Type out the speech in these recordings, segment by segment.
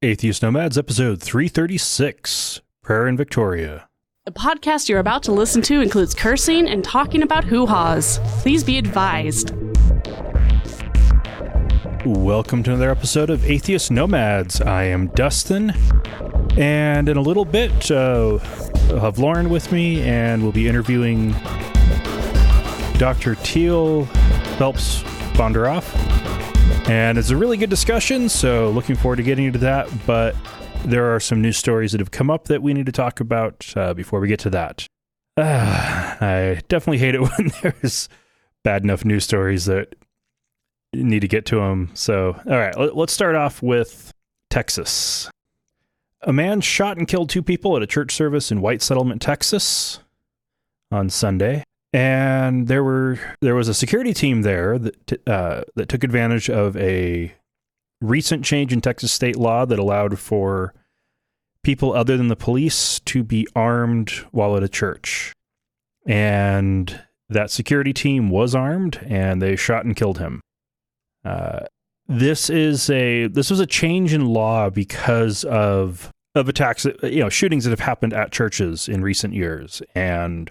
Atheist Nomads, episode 336, Prayer in Victoria. The podcast you're about to listen to includes cursing and talking about hoo-haws. Please be advised. Welcome to another episode of Atheist Nomads. I am Dustin, and in a little bit, I'll have Lauren with me, and we'll be interviewing Dr. Teale Phelps Bondaroff. And it's a really good discussion, so looking forward to getting into that, but there are some news stories that have come up that we need to talk about before we get to that. I definitely hate it when there's bad enough news stories that you need to get to them. So, all right, let's start off with Texas. A man shot and killed two people at a church service in White Settlement, Texas on Sunday. And there was a security team there that took advantage of a recent change in Texas state law that allowed for people other than the police to be armed while at a church. And that security team was armed, and they shot and killed him. This was a change in law because of attacks, shootings that have happened at churches in recent years, and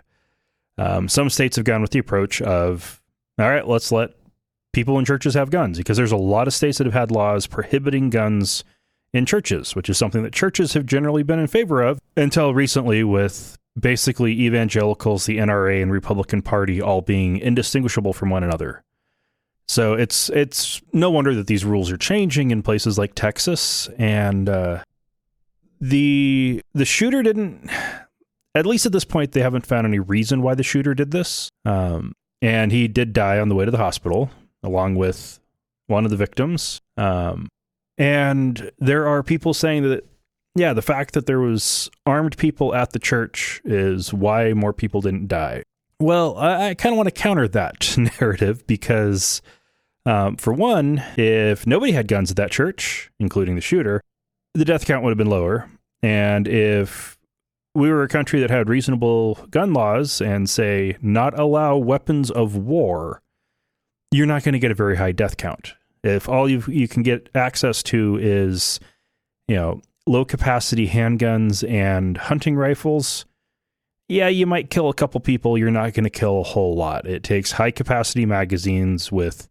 some states have gone with the approach of, all right, let's let people in churches have guns, because there's a lot of states that have had laws prohibiting guns in churches, which is something that churches have generally been in favor of until recently, with basically evangelicals, the NRA, and Republican Party all being indistinguishable from one another. So it's no wonder that these rules are changing in places like Texas, and the shooter didn't... At least at this point, they haven't found any reason why the shooter did this. And he did die on the way to the hospital, along with one of the victims. And there are people saying that, yeah, the fact that there was armed people at the church is why more people didn't die. Well, I kind of want to counter that narrative because, for one, if nobody had guns at that church, including the shooter, the death count would have been lower. And if we were a country that had reasonable gun laws and, say, not allow weapons of war, you're not going to get a very high death count. If all you can get access to is, low-capacity handguns and hunting rifles, yeah, you might kill a couple people. You're not going to kill a whole lot. It takes high-capacity magazines with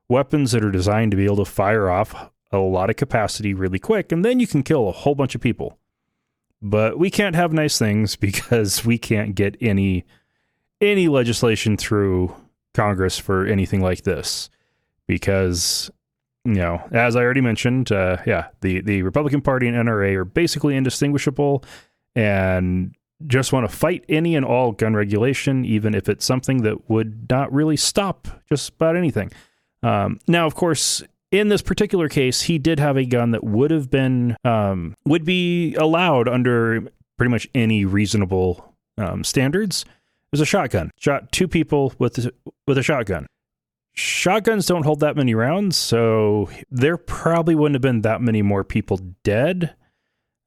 weapons that are designed to be able to fire off a lot of capacity really quick, and then you can kill a whole bunch of people. But we can't have nice things because we can't get any legislation through Congress for anything like this. Because, as I already mentioned, the Republican Party and NRA are basically indistinguishable and just want to fight any and all gun regulation, even if it's something that would not really stop just about anything. Now, of course, in this particular case, he did have a gun that would be allowed under pretty much any reasonable standards. It was a shotgun. Shot two people with a shotgun. Shotguns don't hold that many rounds, so there probably wouldn't have been that many more people dead.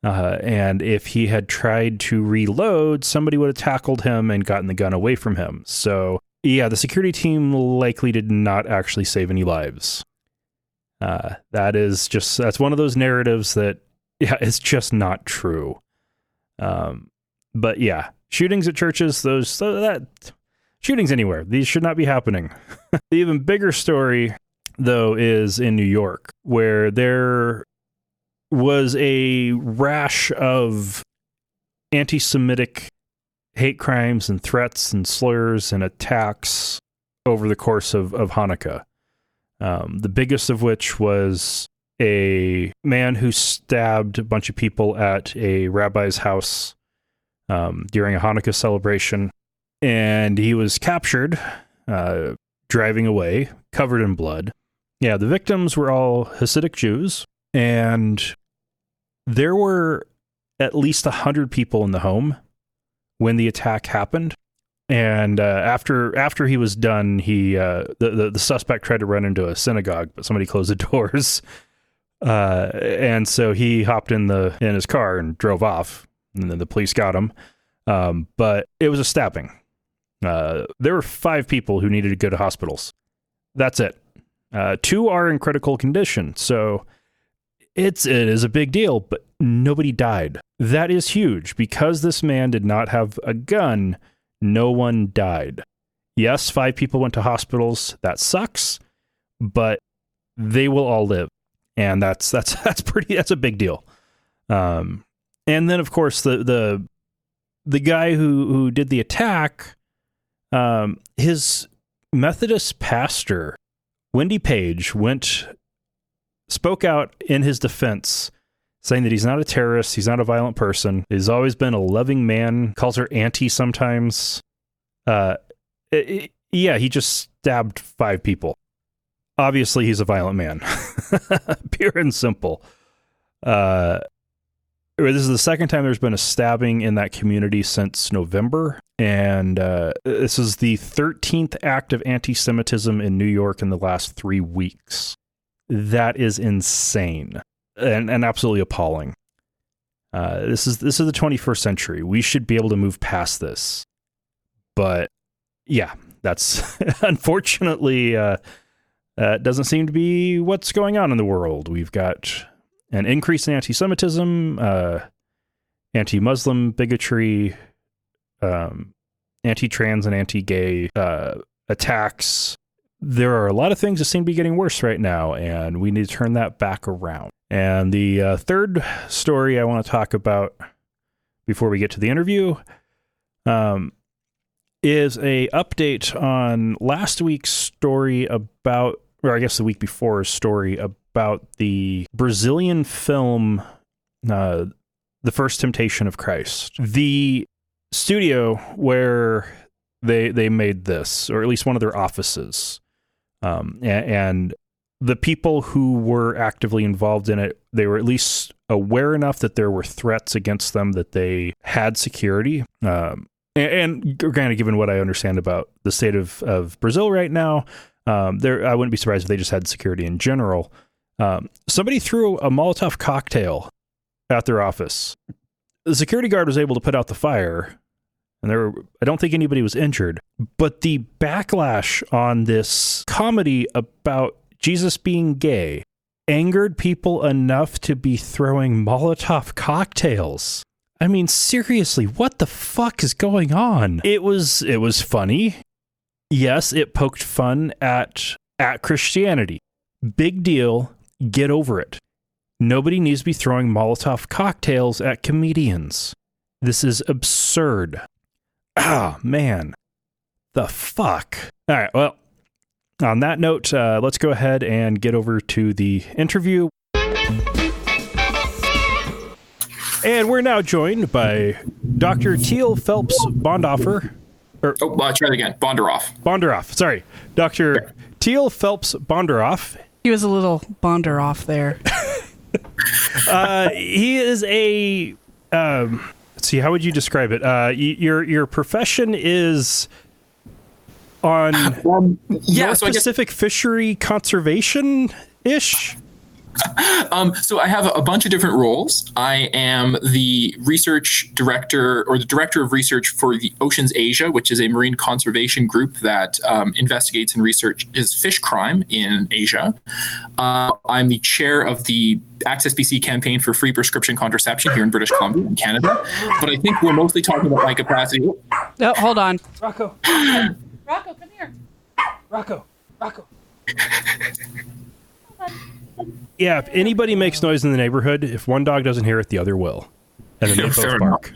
And if he had tried to reload, somebody would have tackled him and gotten the gun away from him. So, yeah, the security team likely did not actually save any lives. That's one of those narratives that, it's just not true. But yeah, shootings at churches, shootings anywhere, these should not be happening. The even bigger story, though, is in New York, where there was a rash of anti-Semitic hate crimes and threats and slurs and attacks over the course of Hanukkah. The biggest of which was a man who stabbed a bunch of people at a rabbi's house during a Hanukkah celebration. And he was captured, driving away, covered in blood. Yeah, the victims were all Hasidic Jews. And there were at least 100 people in the home when the attack happened. And after he was done, the suspect tried to run into a synagogue, but somebody closed the doors. And so he hopped in his car and drove off, and then the police got him. But it was a stabbing. There were 5 people who needed to go to hospitals. That's it. 2 are in critical condition. So It is a big deal, but nobody died. That is huge. Because this man did not have a gun, no one died. Yes, 5 people went to hospitals. That sucks, but they will all live. And that's a big deal. And then of course the guy who did the attack, his Methodist pastor, Wendy Page, spoke out in his defense, saying that he's not a terrorist, he's not a violent person, he's always been a loving man, calls her auntie sometimes. He just stabbed 5 people. Obviously, he's a violent man. Pure and simple. This is the second time there's been a stabbing in that community since November, and this is the 13th act of anti-Semitism in New York in the last 3 weeks. That is insane and absolutely appalling. This is the 21st century. We should be able to move past this. But yeah, that's unfortunately doesn't seem to be what's going on in the world. We've got an increase in anti-Semitism, anti-Muslim bigotry, anti-trans and anti-gay attacks. There are a lot of things that seem to be getting worse right now, and we need to turn that back around. And the third story I want to talk about before we get to the interview is a update on last week's story about, or I guess the week before's story about the Brazilian film, The First Temptation of Christ. The studio where they made this, or at least one of their offices, and the people who were actively involved in it, they were at least aware enough that there were threats against them that they had security. And kind of given what I understand about the state of Brazil right now, I wouldn't be surprised if they just had security in general. Somebody threw a Molotov cocktail at their office. The security guard was able to put out the fire, and I don't think anybody was injured. But the backlash on this comedy about Jesus being gay angered people enough to be throwing Molotov cocktails. I mean, seriously, what the fuck is going on? It was funny. Yes, it poked fun at Christianity. Big deal. Get over it. Nobody needs to be throwing Molotov cocktails at comedians. This is absurd. Ah, man. The fuck? All right, well, on that note, let's go ahead and get over to the interview. And we're now joined by Dr. Teale Phelps Bondaroff. Try it again. Bondaroff. Sorry. Dr. Teale Phelps Bondaroff. He was a little Bondaroff there. He is a... let's see, how would you describe it? Your profession is on Pacific fishery conservation-ish? So I have a bunch of different roles. I am the research director, or the director of research for the Oceans Asia, which is a marine conservation group that investigates and researches fish crime in Asia. I'm the chair of the Acks SBC campaign for free prescription contraception here in British Columbia in Canada. But I think we're mostly talking about my capacity. Oh, hold on. Rocco, Rocco, come here. Rocco. Yeah, if anybody makes noise in the neighborhood, if one dog doesn't hear it, the other will. And then they both bark.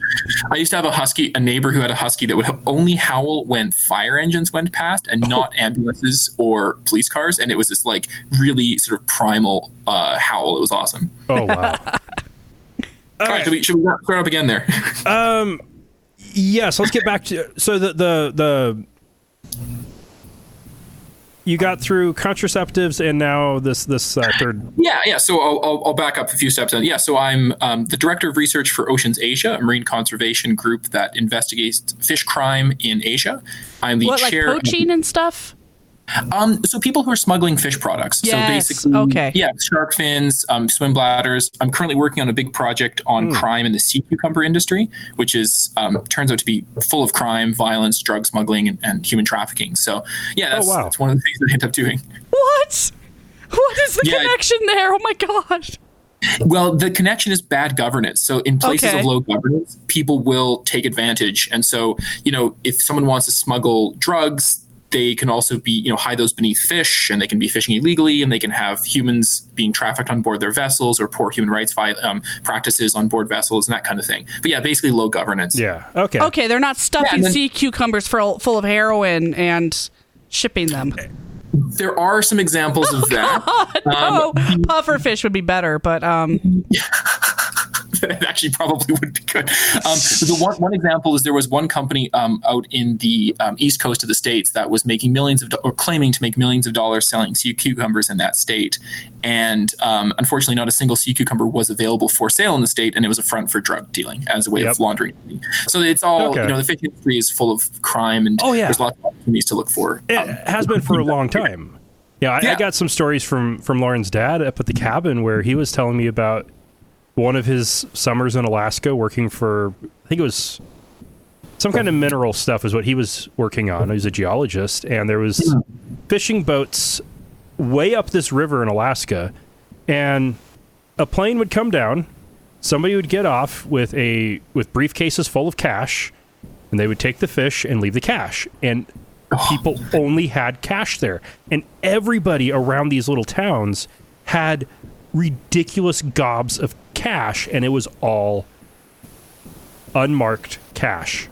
I used to have a neighbor who had a husky that would only howl when fire engines went past and not ambulances or police cars. And it was this like really sort of primal howl. It was awesome. Oh, wow. All right, should we start up again there? Yes, let's get back to... So the you got through contraceptives and now this third. Yeah. So I'll back up a few steps. Yeah. So I'm the director of research for Oceans Asia, a marine conservation group that investigates fish crime in Asia. I'm the chair. Like poaching and stuff? So people who are smuggling fish products. Yes. So basically, okay. Yeah, shark fins, swim bladders. I'm currently working on a big project on crime in the sea cucumber industry, which is turns out to be full of crime, violence, drug smuggling, and human trafficking. So yeah, that's one of the things that I end up doing. What? What is the connection there? Oh my god. Well, the connection is bad governance. So in places of low governance, people will take advantage. And so, if someone wants to smuggle drugs, they can also be, hide those beneath fish, and they can be fishing illegally, and they can have humans being trafficked on board their vessels, or poor human rights practices on board vessels and that kind of thing. But yeah, basically low governance. Yeah. Okay. Okay, they're not stuffing sea cucumbers full of heroin and shipping them. There are some examples of that. Puffer fish would be better, but that actually probably would be good. The one example is there was one company out in the east coast of the States that was making claiming to make millions of dollars selling sea cucumbers in that state. And unfortunately, not a single sea cucumber was available for sale in the state, and it was a front for drug dealing as a way of laundering. So it's all, the fish industry is full of crime, and there's lots of opportunities to look for. It has been for a long time. I got some stories from Lauren's dad up at the cabin where he was telling me about one of his summers in Alaska working for, I think it was some kind of mineral stuff is what he was working on. He was a geologist, and there was fishing boats way up this river in Alaska, and a plane would come down, somebody would get off with briefcases full of cash, and they would take the fish and leave the cash. And people only had cash there. And everybody around these little towns had ridiculous gobs of cash, and it was all unmarked cash.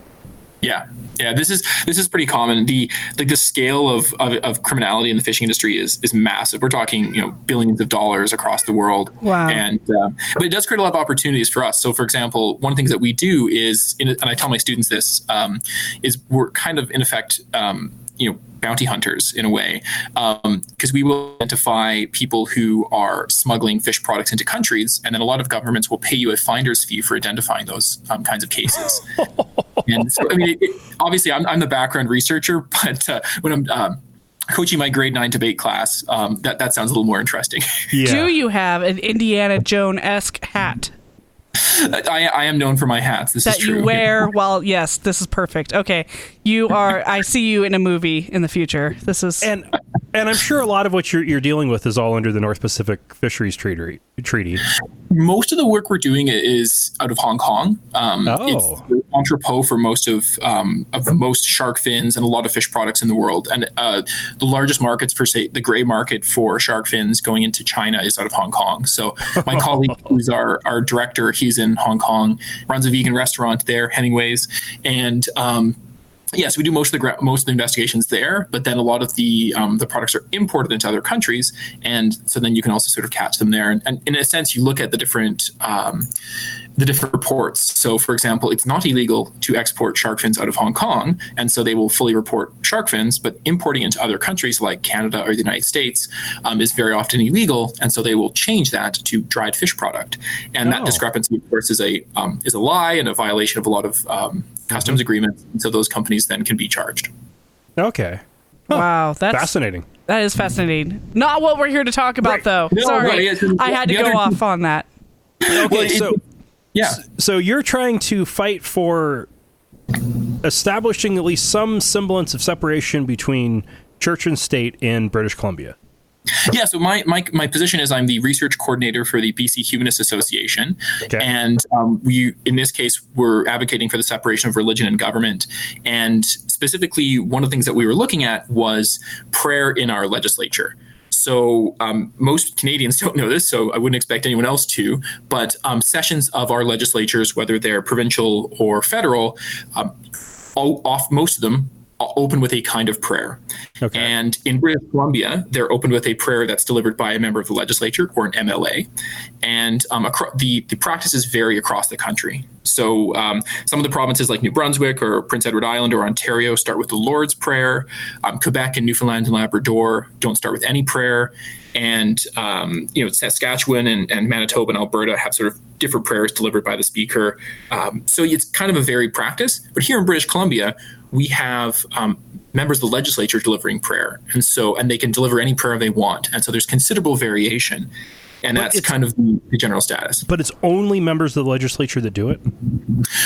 Yeah, this is pretty common. The scale of criminality in the fishing industry is massive. We're talking billions of dollars across the world. Wow. And but it does create a lot of opportunities for us. So, for example, one of the things that we do is, and I tell my students this, is we're kind of in effect bounty hunters in a way, because we will identify people who are smuggling fish products into countries, and then a lot of governments will pay you a finder's fee for identifying those kinds of cases. And so, obviously, I'm the background researcher, but when I'm coaching my grade 9 debate class, that sounds a little more interesting. Yeah. Do you have an Indiana Jones-esque hat? I am known for my hats. This is true. That you wear while, yes, this is perfect. Okay. I see you in a movie in the future. This is... And I'm sure a lot of what you're dealing with is all under the North Pacific Fisheries Treaty. Most of the work we're doing is out of Hong Kong. It's the entrepot for most of the most shark fins and a lot of fish products in the world. And the largest markets for, say, the gray market for shark fins going into China is out of Hong Kong. So my colleague, who's our director, he's in Hong Kong, runs a vegan restaurant there, Hemingway's, and yes, we do most of the investigations there, but then a lot of the products are imported into other countries, and so then you can also sort of catch them there. And in a sense, you look at the different reports. So, for example, it's not illegal to export shark fins out of Hong Kong, and so they will fully report shark fins, but importing into other countries like Canada or the United States is very often illegal, and so they will change that to dried fish product. And that discrepancy, of course, is a lie and a violation of a lot of customs agreements, and so those companies then can be charged. Okay. Wow, that's fascinating. That is fascinating. Not what we're here to talk about, though. No, sorry, I had to go off on that. Okay, so you're trying to fight for establishing at least some semblance of separation between church and state in British Columbia. Yeah, so my position is I'm the research coordinator for the BC Humanists Association, and we, in this case, we're advocating for the separation of religion and government. And specifically, one of the things that we were looking at was prayer in our legislature. So most Canadians don't know this, so I wouldn't expect anyone else to, but sessions of our legislatures, whether they're provincial or federal, most of them open with a kind of prayer. Okay. And in British Columbia, they're opened with a prayer that's delivered by a member of the legislature or an MLA. And the practices vary across the country. So some of the provinces like New Brunswick or Prince Edward Island or Ontario start with the Lord's Prayer. Quebec and Newfoundland and Labrador don't start with any prayer. And Saskatchewan and Manitoba and Alberta have sort of different prayers delivered by the speaker. So it's kind of a varied practice. But here in British Columbia, we have members of the legislature delivering prayer. And they can deliver any prayer they want. And so there's considerable variation. And that's kind of the general status. But it's only members of the legislature that do it?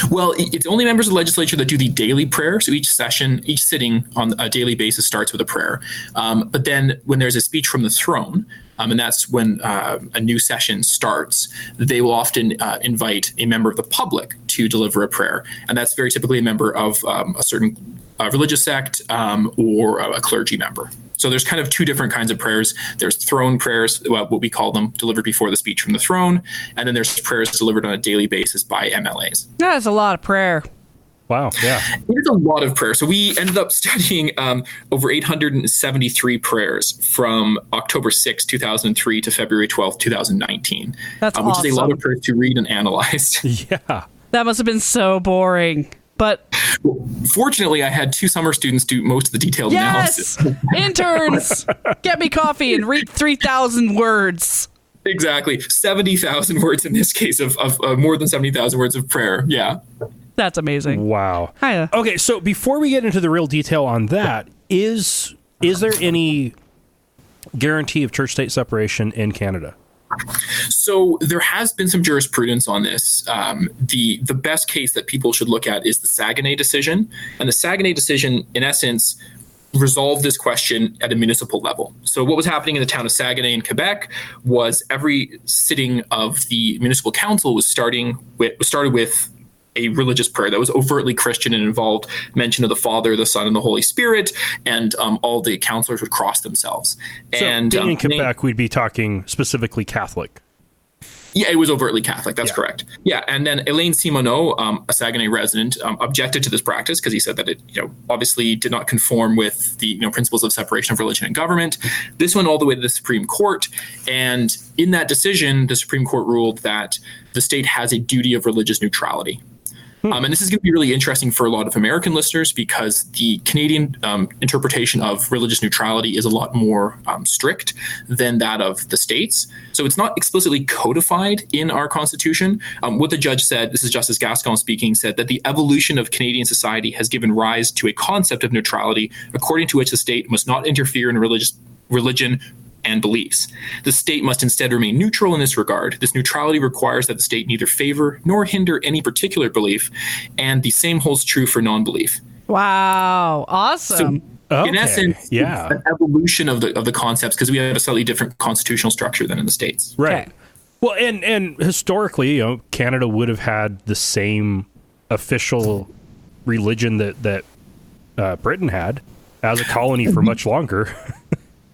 Well, it's only members of the legislature that do the daily prayer. So each sitting on a daily basis starts with a prayer. But then when there's a speech from the throne, and that's when a new session starts, they will often invite a member of the public to deliver a prayer. And that's very typically a member of a certain religious sect or a clergy member. So there's kind of two different kinds of prayers. There's throne prayers, what we call them, delivered before the speech from the throne. And then there's prayers delivered on a daily basis by MLAs. That's a lot of prayer. Wow, yeah. It's a lot of prayer. So we ended up studying over 873 prayers from October 6, 2003 to February 12, 2019. That's awesome. Which is a lot of prayers to read and analyze. Yeah. That must have been so boring. But fortunately, I had 2 summer students do most of the detailed analysis. Interns, get me coffee and read 3,000 words. Exactly. 70,000 words in this case of more than 70,000 words of prayer. Yeah. That's amazing. Wow. Hiya. Okay, so before we get into the real detail on that, is there any guarantee of church-state separation in Canada? So there has been some jurisprudence on this. The best case that people should look at is the Saguenay decision. And the Saguenay decision, in essence, resolved this question at a municipal level. So what was happening in the town of Saguenay in Quebec was every sitting of the municipal council was started with a religious prayer that was overtly Christian and involved mention of the Father, the Son, and the Holy Spirit, and all the councillors would cross themselves. So and in Quebec, we'd be talking specifically Catholic. Yeah, it was overtly Catholic. That's correct. Yeah, and then Elaine Simoneau, a Saguenay resident, objected to this practice because he said that it, obviously did not conform with the principles of separation of religion and government. This went all the way to the Supreme Court, and in that decision, the Supreme Court ruled that the state has a duty of religious neutrality. And this is going to be really interesting for a lot of American listeners because the Canadian interpretation of religious neutrality is a lot more strict than that of the states. So it's not explicitly codified in our Constitution. What the judge said, this is Justice Gascon speaking, said that the evolution of Canadian society has given rise to a concept of neutrality according to which the state must not interfere in religion and beliefs. The state must instead remain neutral in this regard. This neutrality requires that the state neither favor nor hinder any particular belief, and the same holds true for non-belief. Wow, awesome. So, in essence, it's an evolution of the concepts because we have a slightly different constitutional structure than in the States. Right. Okay. Well, and historically, Canada would have had the same official religion that Britain had as a colony for much longer.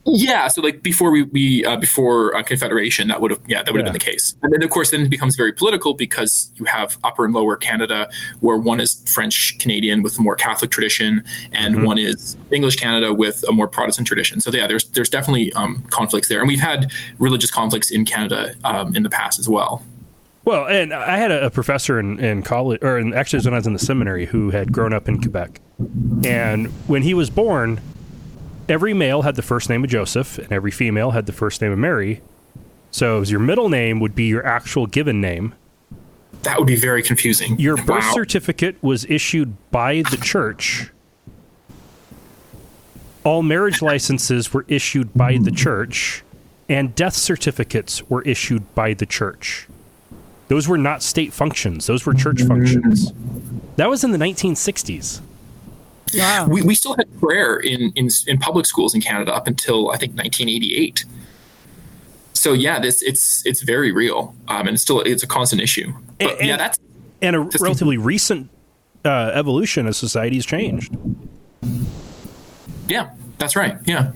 Yeah, so like before before Confederation, that would have been the case. And then of course, then it becomes very political because you have Upper and Lower Canada, where one is French Canadian with a more Catholic tradition, and one is English Canada with a more Protestant tradition. So there's definitely conflicts there, and we've had religious conflicts in Canada in the past as well. Well, and I had a professor in college, actually when I was in the seminary, who had grown up in Quebec, and when he was born, every male had the first name of Joseph, and every female had the first name of Mary. So your middle name would be your actual given name. That would be very confusing. Your birth certificate was issued by the church. All marriage licenses were issued by the church, and death certificates were issued by the church. Those were not state functions. Those were church functions. That was in the 1960s. Wow. We still had prayer in public schools in Canada up until I think 1988. So yeah, it's very real, and it's a constant issue. But that's a relatively recent evolution as society has changed. Yeah, that's right. Yeah.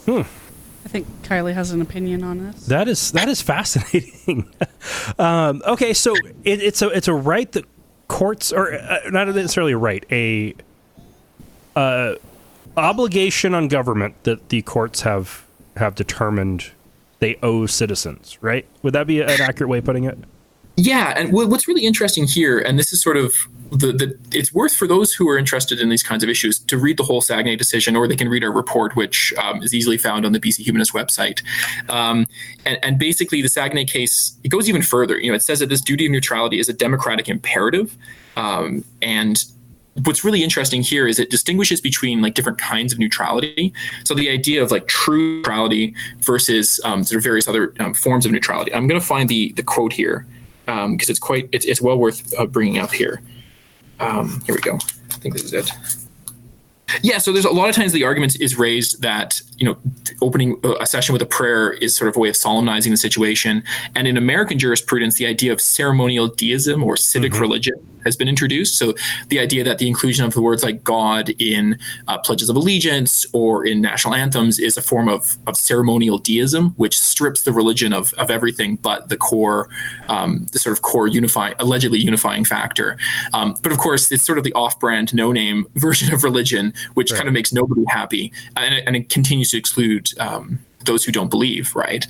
I think Kylie has an opinion on this. That is fascinating. Okay, so it's a right that courts, or not necessarily a right, obligation on government that the courts have determined they owe citizens, right? Would that be an accurate way of putting it? Yeah, and what's really interesting here, and this is sort of it's worth for those who are interested in these kinds of issues to read the whole Saguenay decision, or they can read our report, which is easily found on the BC Humanist website. And basically, the Saguenay case, it goes even further. It says that this duty of neutrality is a democratic imperative, and what's really interesting here is it distinguishes between like different kinds of neutrality. So the idea of like true neutrality versus sort of various other forms of neutrality. I'm going to find the quote here because it's well worth bringing up here. Here we go. I think this is it. Yeah, so there's a lot of times the argument is raised that, opening a session with a prayer is sort of a way of solemnizing the situation. And in American jurisprudence, the idea of ceremonial deism or civic religion has been introduced. So the idea that the inclusion of the words like God in pledges of allegiance or in national anthems is a form of ceremonial deism, which strips the religion of everything but the core, the sort of core allegedly unifying factor. But of course, it's sort of the off-brand, no-name version of religion, which kind of makes nobody happy, and it continues to exclude those who don't believe, right?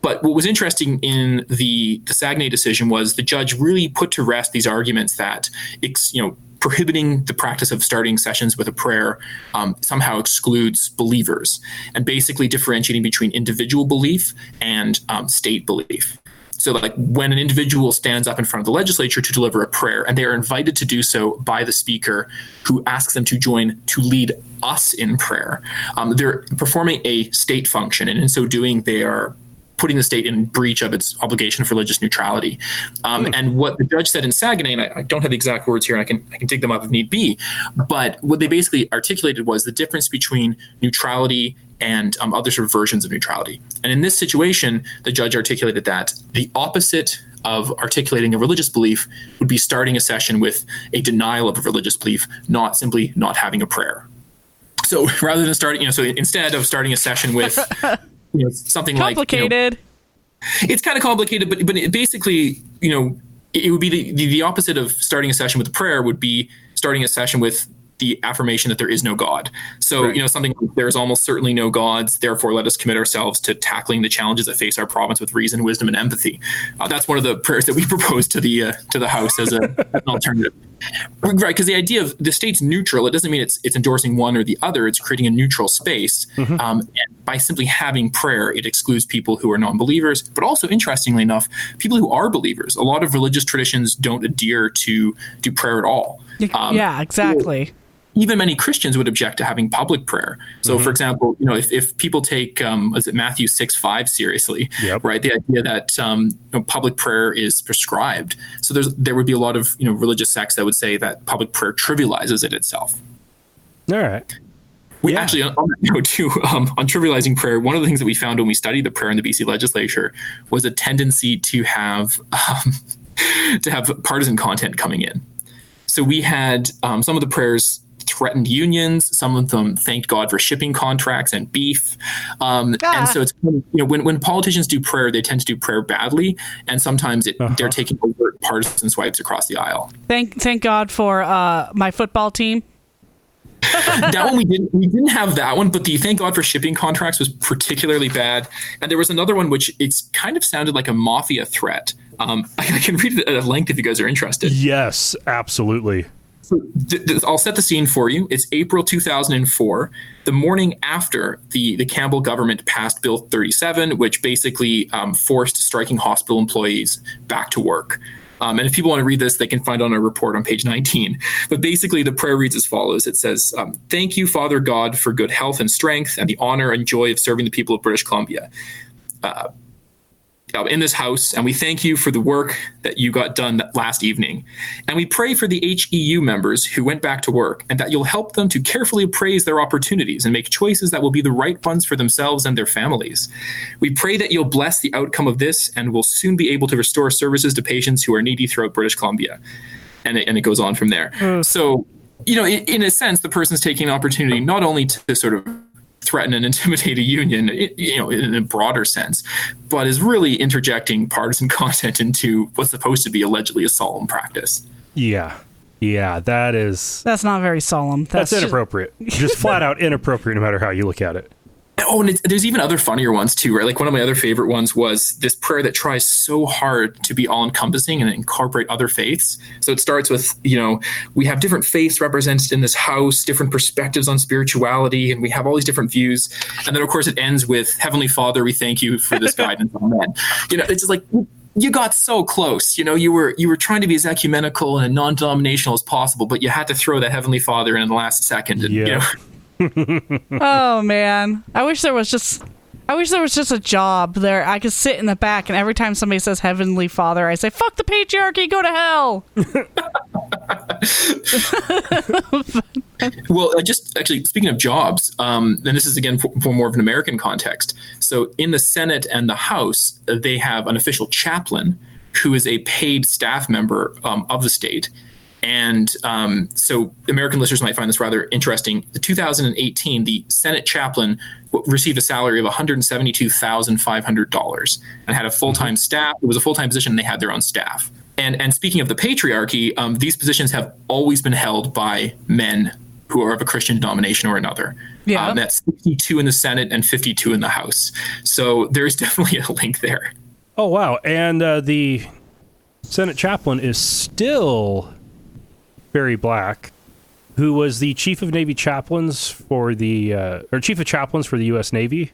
But what was interesting in the Saguenay decision was the judge really put to rest these arguments that, prohibiting the practice of starting sessions with a prayer somehow excludes believers, and basically differentiating between individual belief and state belief. So like when an individual stands up in front of the legislature to deliver a prayer, and they are invited to do so by the speaker who asks them to join to lead us in prayer, they're performing a state function. And in so doing, they are putting the state in breach of its obligation for religious neutrality. And what the judge said in Saguenay, and I don't have the exact words here, and I can dig them up if need be, but what they basically articulated was the difference between neutrality and other sort of versions of neutrality. And in this situation, the judge articulated that the opposite of articulating a religious belief would be starting a session with a denial of a religious belief, not simply not having a prayer. So rather than starting, so instead of starting a session with something complicated. It's kind of complicated, but it basically, it would be the opposite of starting a session with a prayer would be starting a session with the affirmation that there is no God. So, something like there's almost certainly no gods, therefore let us commit ourselves to tackling the challenges that face our province with reason, wisdom, and empathy. That's one of the prayers that we proposed to the House as an alternative. Right, because the idea of the state's neutral, it doesn't mean it's endorsing one or the other. It's creating a neutral space. And by simply having prayer, it excludes people who are non-believers, but also, interestingly enough, people who are believers. A lot of religious traditions don't adhere to prayer at all. Yeah, exactly. Even many Christians would object to having public prayer. So, for example, if people take Matthew 6:5 seriously, right? The idea that public prayer is prescribed. So there would be a lot of religious sects that would say that public prayer trivializes it itself. All right. We actually, on that note too, on trivializing prayer, one of the things that we found when we studied the prayer in the BC legislature was a tendency to have partisan content coming in. So we had some of the prayers threatened unions. Some of them thanked God for shipping contracts and beef. And so it's, when politicians do prayer, they tend to do prayer badly. And sometimes they're taking overt partisan swipes across the aisle. Thank God for my football team. That one we didn't have that one, but the thank God for shipping contracts was particularly bad. And there was another one which it's kind of sounded like a mafia threat. I can read it at length if you guys are interested. Yes, absolutely. So I'll set the scene for you. It's April 2004, the morning after the Campbell government passed Bill 37, which basically forced striking hospital employees back to work. And if people want to read this, they can find it on a report on page 19. But basically, the prayer reads as follows. It says, "Thank you, Father God, for good health and strength and the honor and joy of serving the people of British Columbia in this House, and we thank you for the work that you got done last evening. And we pray for the HEU members who went back to work, and that you'll help them to carefully appraise their opportunities and make choices that will be the right ones for themselves and their families. We pray that you'll bless the outcome of this and will soon be able to restore services to patients who are needy throughout British Columbia." And it goes on from there. So, in a sense, the person's taking an opportunity not only to sort of threaten and intimidate a union, in a broader sense, but is really interjecting partisan content into what's supposed to be allegedly a solemn practice. Yeah, that's not very solemn. That's inappropriate. Just flat out inappropriate, no matter how you look at it. Oh, and there's even other funnier ones too, right? Like one of my other favorite ones was this prayer that tries so hard to be all-encompassing and incorporate other faiths. So it starts with, we have different faiths represented in this House, different perspectives on spirituality, and we have all these different views. And then, of course, it ends with, "Heavenly Father, we thank you for this guidance." Amen. It's just like, you got so close. You were trying to be as ecumenical and non-denominational as possible, but you had to throw that Heavenly Father in the last second. And, Oh man, I wish there was just a job there. I could sit in the back, and every time somebody says Heavenly Father, I say, "Fuck the patriarchy, go to hell." Well, just actually speaking of jobs, and this is again for more of an American context. So in the Senate and the House, they have an official chaplain who is a paid staff member of the state. And so American listeners might find this rather interesting. In 2018, the Senate chaplain received a salary of $172,500 and had a full-time staff. It was a full-time position, and they had their own staff. And speaking of the patriarchy, these positions have always been held by men who are of a Christian denomination or another. Yeah. That's 62 in the Senate and 52 in the House. So there's definitely a link there. Oh, wow. And the Senate chaplain is still Barry Black, who was the chief of Navy chaplains for the, or chief of chaplains for the U.S. Navy.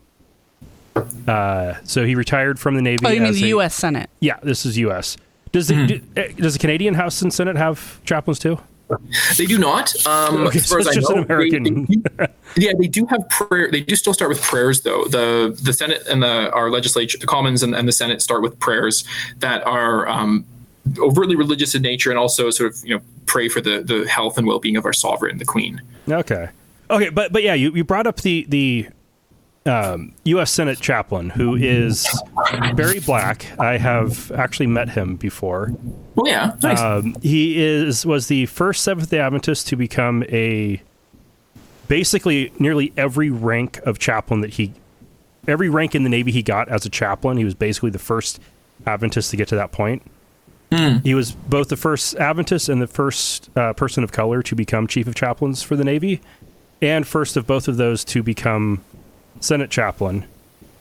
So he retired from the Navy. Oh, you mean the U.S. Senate? Yeah, this is U.S. Does the Canadian House and Senate have chaplains too? They do not. Okay, as far as it's I just know, an American. They do have prayer. They do still start with prayers, though. The Senate and our legislature, the Commons and the Senate, start with prayers that are overtly religious in nature, and also sort of pray for the health and well-being of our sovereign, the Queen. Okay, but yeah, you brought up the U.S. Senate chaplain, who is Barry Black. I have actually met him before. Oh yeah, nice. He was the first Seventh-day Adventist to become basically nearly every rank of chaplain every rank in the Navy he got as a chaplain. He was basically the first Adventist to get to that point. He was both the first Adventist and the first person of color to become chief of chaplains for the Navy, and first of both of those to become Senate chaplain.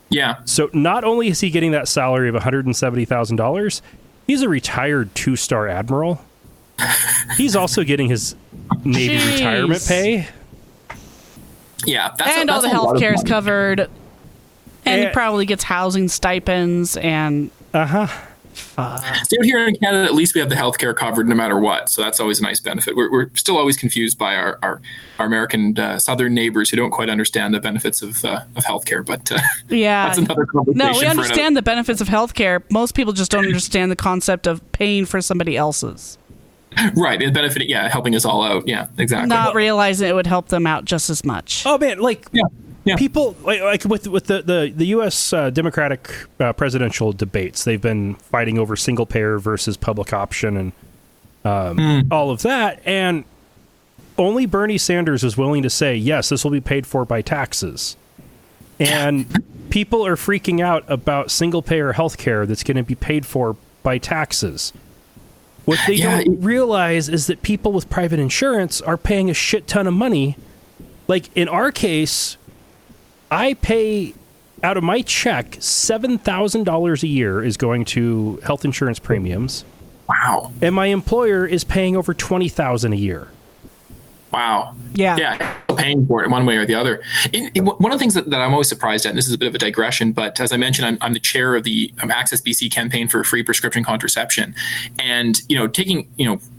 Yeah. So not only is he getting that salary of $170,000, he's a retired 2-star admiral. He's also getting his Navy retirement pay. Yeah, and all the health care is covered. And he probably gets housing stipends and... So here in Canada, at least we have the healthcare covered no matter what. So that's always a nice benefit. We're still always confused by our American southern neighbors who don't quite understand the benefits of healthcare. But yeah, that's another conversation. No, we understand the benefits of healthcare. Most people just don't understand the concept of paying for somebody else's. Right, it benefiting, helping us all out. Yeah, exactly. Not realizing it would help them out just as much. Oh man, people like with the U.S. Democratic presidential debates, they've been fighting over single payer versus public option and all of that, and only Bernie Sanders is willing to say yes, this will be paid for by taxes, and people are freaking out about single payer healthcare that's going to be paid for by taxes. What they don't realize is that people with private insurance are paying a shit ton of money. Like in our case, I pay out of my check $7,000 a year is going to health insurance premiums. Wow. And my employer is paying over $20,000 a year. Wow. Yeah. Paying for it one way or the other. One of the things that I'm always surprised at, and this is a bit of a digression, but as I mentioned, I'm the chair of the Access BC campaign for free prescription contraception. And, taking,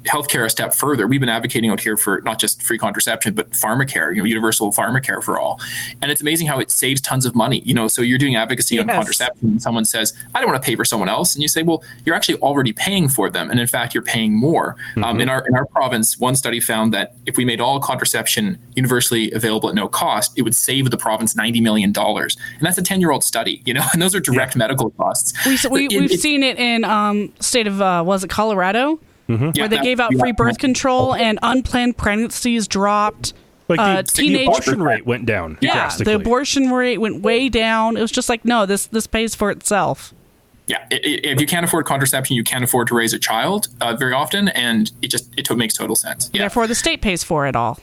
healthcare a step further, we've been advocating out here for not just free contraception, but pharmacare, universal pharmacare for all. And it's amazing how it saves tons of money. So you're doing advocacy on contraception and someone says, I don't want to pay for someone else. And you say, well, you're actually already paying for them. And in fact, you're paying more. In our province, one study found that if we made all contraception universally available at no cost, it would save the province $90 million. And that's a 10-year-old study, and those are direct medical costs. We've seen it in state of, was it Colorado? Where they gave out free birth control and unplanned pregnancies dropped. Like the abortion rate went down drastically. The abortion rate went way down. It was just like, no, this pays for itself. Yeah, if you can't afford contraception, you can't afford to raise a child very often, and it makes total sense. Yeah. Therefore, the state pays for it all.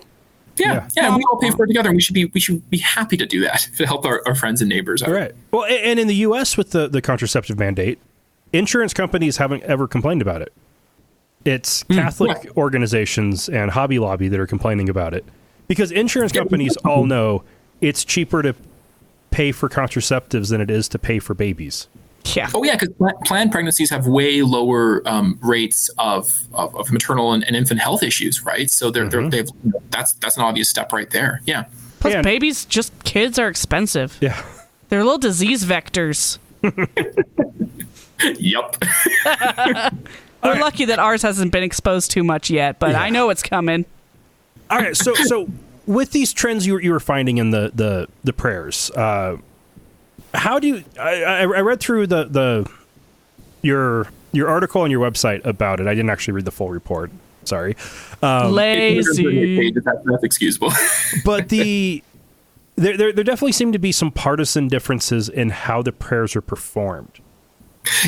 Yeah, and we all pay for it together, and we should be happy to do that to help our friends and neighbors out. Right. Well, and in the U.S. with the contraceptive mandate, insurance companies haven't ever complained about it. It's Catholic organizations and Hobby Lobby that are complaining about it, because insurance companies all know it's cheaper to pay for contraceptives than it is to pay for babies. Yeah. Oh yeah, because planned pregnancies have way lower rates of maternal and infant health issues, right? So that's an obvious step right there. Yeah. Plus, babies, kids are expensive. Yeah. They're little disease vectors. Yep. We're lucky that ours hasn't been exposed too much yet, but I know it's coming. All right, so with these trends you were finding in the prayers, how do you? I read through your article on your website about it. I didn't actually read the full report. Sorry, lazy. That's excusable. But there definitely seem to be some partisan differences in how the prayers are performed.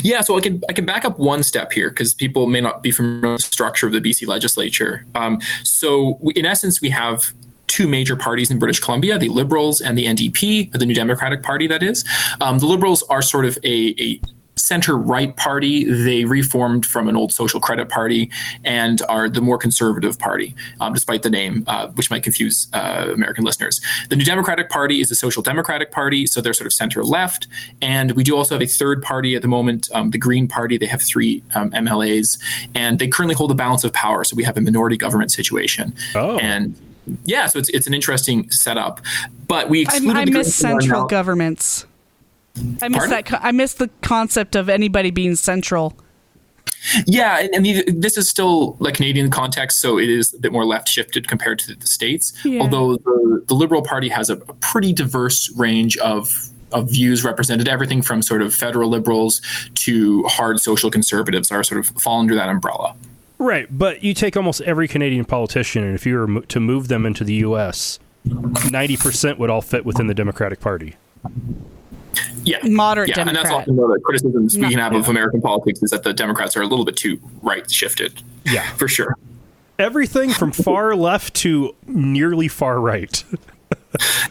Yeah, so I can back up one step here because people may not be familiar with the structure of the BC legislature. In essence, we have two major parties in British Columbia, the Liberals and the NDP, the New Democratic Party, that is. The Liberals are sort of a center-right party. They reformed from an old social credit party and are the more conservative party, despite the name, which might confuse American listeners. The New Democratic Party is a social democratic party, so they're sort of center-left. And we do also have a third party at the moment, the Green Party. They have 3 MLAs, and they currently hold the balance of power, so we have a minority government situation. Oh. And yeah, so it's an interesting setup. But we excluded I miss central governments. I miss the concept of anybody being central. Yeah, and this is still like Canadian context, so it is a bit more left shifted compared to the States. Yeah. Although the Liberal Party has a pretty diverse range of views represented. Everything from sort of federal liberals to hard social conservatives are sort of fall under that umbrella. Right, but you take almost every Canadian politician, and if you were to move them into the U.S., 90% would all fit within the Democratic Party. Yeah, moderate Democrat. And that's often the criticism we have of American politics is that the Democrats are a little bit too right shifted. Yeah, for sure. Everything from far left to nearly far right.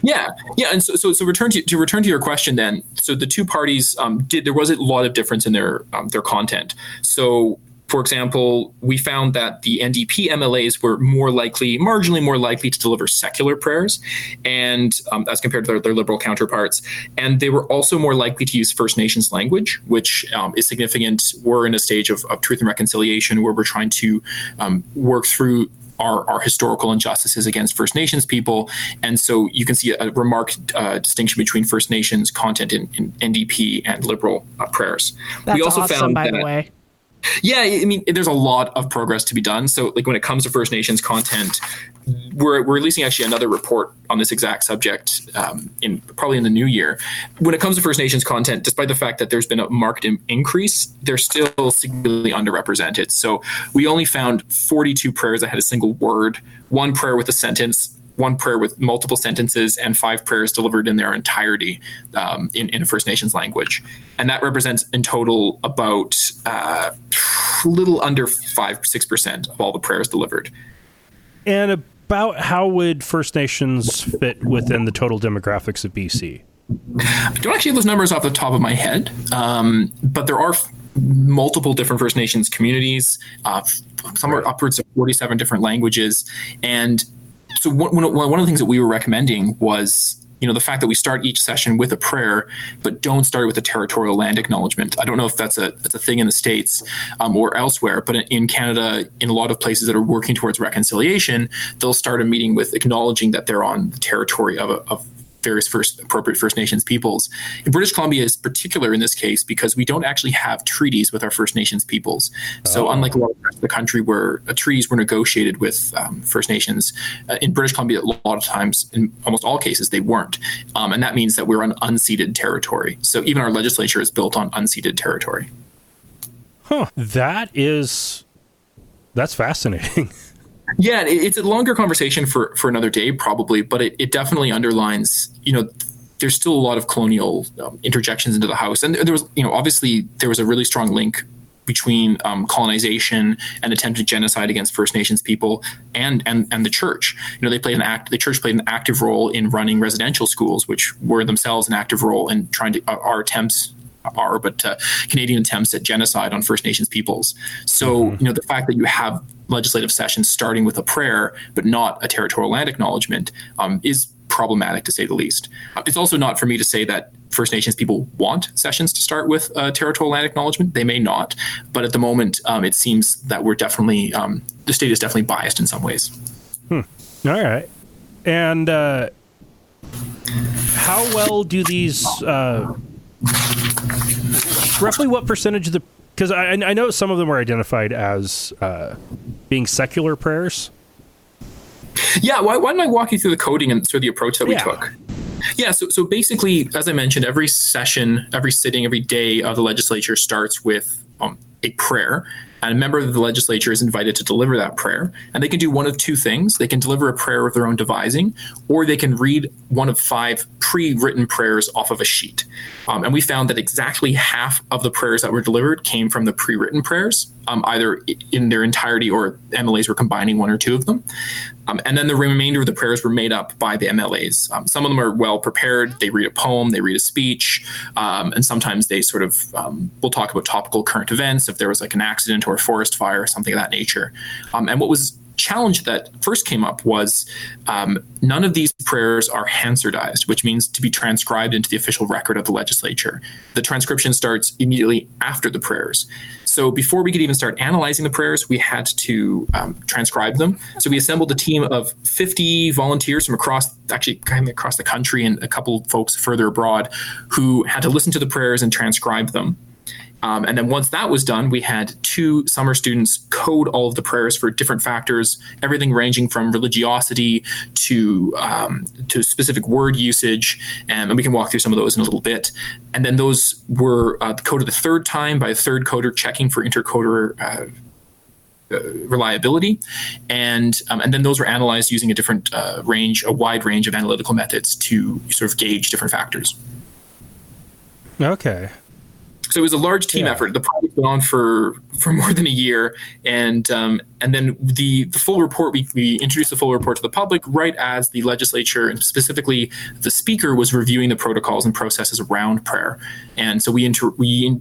Yeah, and so return to your question then. So the two parties there was a lot of difference in their content. So, for example, we found that the NDP MLAs were marginally more likely to deliver secular prayers, and as compared to their liberal counterparts. And they were also more likely to use First Nations language, which is significant. We're in a stage of truth and reconciliation where we're trying to work through our historical injustices against First Nations people. And so you can see a remarked distinction between First Nations content in NDP and liberal prayers. That's we also awesome, found by the way. Yeah, I mean, there's a lot of progress to be done. So, like when it comes to First Nations content, we're releasing actually another report on this exact subject probably in the new year. When it comes to First Nations content, despite the fact that there's been a marked increase, they're still significantly underrepresented. So we only found 42 prayers that had a single word, 1 prayer with a sentence, 1 prayer with multiple sentences, and 5 prayers delivered in their entirety in a First Nations language. And that represents in total about a little under 5-6% of all the prayers delivered. And about how would First Nations fit within the total demographics of BC? I don't actually have those numbers off the top of my head, but there are multiple different First Nations communities, somewhere upwards of 47 different languages. And so one of the things that we were recommending was, the fact that we start each session with a prayer, but don't start with a territorial land acknowledgement. I don't know if that's a thing in the States or elsewhere, but in Canada, in a lot of places that are working towards reconciliation, they'll start a meeting with acknowledging that they're on the territory of various appropriate First Nations peoples. In British Columbia is particular in this case because we don't actually have treaties with our First Nations peoples. So unlike a lot of the rest of the country where treaties were negotiated with First Nations, in British Columbia, a lot of times, in almost all cases, they weren't. And that means that we're on unceded territory. So even our legislature is built on unceded territory. That's fascinating. Yeah, it's a longer conversation for another day, probably, but it definitely underlines, there's still a lot of colonial interjections into the House. And there was, obviously there was a really strong link between colonization and attempted genocide against First Nations people and the church. The church played an active role in running residential schools, which were themselves an active role in trying to, Canadian attempts at genocide on First Nations peoples. So, the fact that you have legislative sessions starting with a prayer, but not a territorial land acknowledgement is problematic to say the least. It's also not for me to say that First Nations people want sessions to start with a territorial land acknowledgement. They may not, but at the moment, it seems that we're definitely, the state is definitely biased in some ways. All right. And how well do these, roughly what percentage of the, because I know some of them were identified as being secular prayers. Yeah, why don't I walk you through the coding and sort of the approach that we took? Yeah, so basically, as I mentioned, every session, every sitting, every day of the legislature starts with a prayer. And a member of the legislature is invited to deliver that prayer. And they can do one of two things. They can deliver a prayer of their own devising, or they can read one of 5 pre-written prayers off of a sheet. And we found that exactly half of the prayers that were delivered came from the pre-written prayers, either in their entirety or MLAs were combining one or two of them. And then the remainder of the prayers were made up by the MLAs. Some of them are well prepared. They read a poem, they read a speech, and sometimes they sort of, we'll talk about topical current events, if there was like an accident or a forest fire or something of that nature. And what was challenge that first came up was none of these prayers are Hansardized, which means to be transcribed into the official record of the legislature. The transcription starts immediately after the prayers. So before we could even start analyzing the prayers, we had to transcribe them. So we assembled a team of 50 volunteers from across the country and a couple folks further abroad who had to listen to the prayers and transcribe them. And then once that was done, we had 2 summer students code all of the prayers for different factors, everything ranging from religiosity to specific word usage. And we can walk through some of those in a little bit. And then those were coded the third time by a third coder checking for intercoder reliability. And then those were analyzed using a wide range of analytical methods to sort of gauge different factors. Okay. So it was a large team effort. The project went on for more than a year, and then the full report, we introduced the full report to the public right as the legislature, and specifically the speaker, was reviewing the protocols and processes around prayer. And so we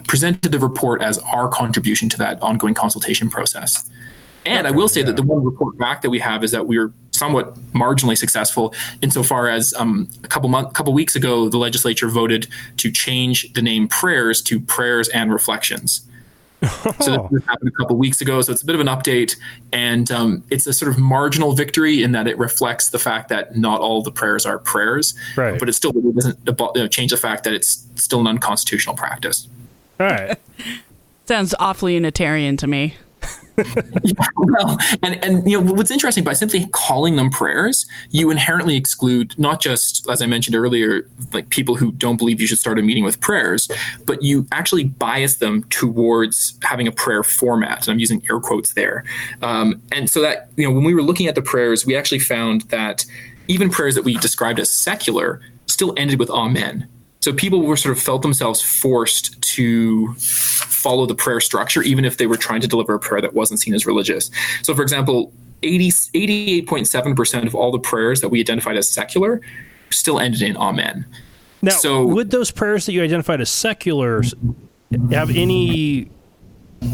presented the report as our contribution to that ongoing consultation process. And I will say that the one report back that we have is that we were somewhat marginally successful insofar as a couple weeks ago, the legislature voted to change the name prayers to prayers and reflections. So this happened a couple weeks ago. So it's a bit of an update, and it's a sort of marginal victory in that it reflects the fact that not all the prayers are prayers, but it still doesn't change the fact that it's still an unconstitutional practice. All right. Sounds awfully Unitarian to me. Well, and what's interesting, by simply calling them prayers, you inherently exclude not just, as I mentioned earlier, like people who don't believe you should start a meeting with prayers, but you actually bias them towards having a prayer format. And I'm using air quotes there. And so that, when we were looking at the prayers, we actually found that even prayers that we described as secular still ended with amen. So people were sort of felt themselves forced to follow the prayer structure, even if they were trying to deliver a prayer that wasn't seen as religious. So, for example, 88.7% of all the prayers that we identified as secular still ended in amen. Now, would those prayers that you identified as secular have any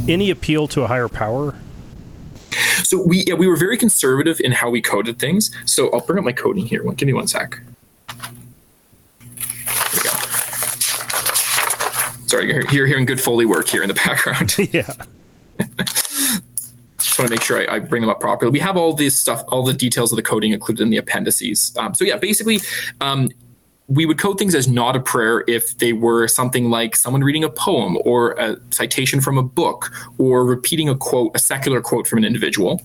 appeal to a higher power? So we were very conservative in how we coded things. So I'll bring up my coding here. Give me one sec. Sorry, you're hearing good Foley work here in the background. Yeah. Just want to make sure I bring them up properly. We have all this stuff, all the details of the coding included in the appendices. Basically, we would code things as not a prayer if they were something like someone reading a poem or a citation from a book or repeating a secular quote from an individual.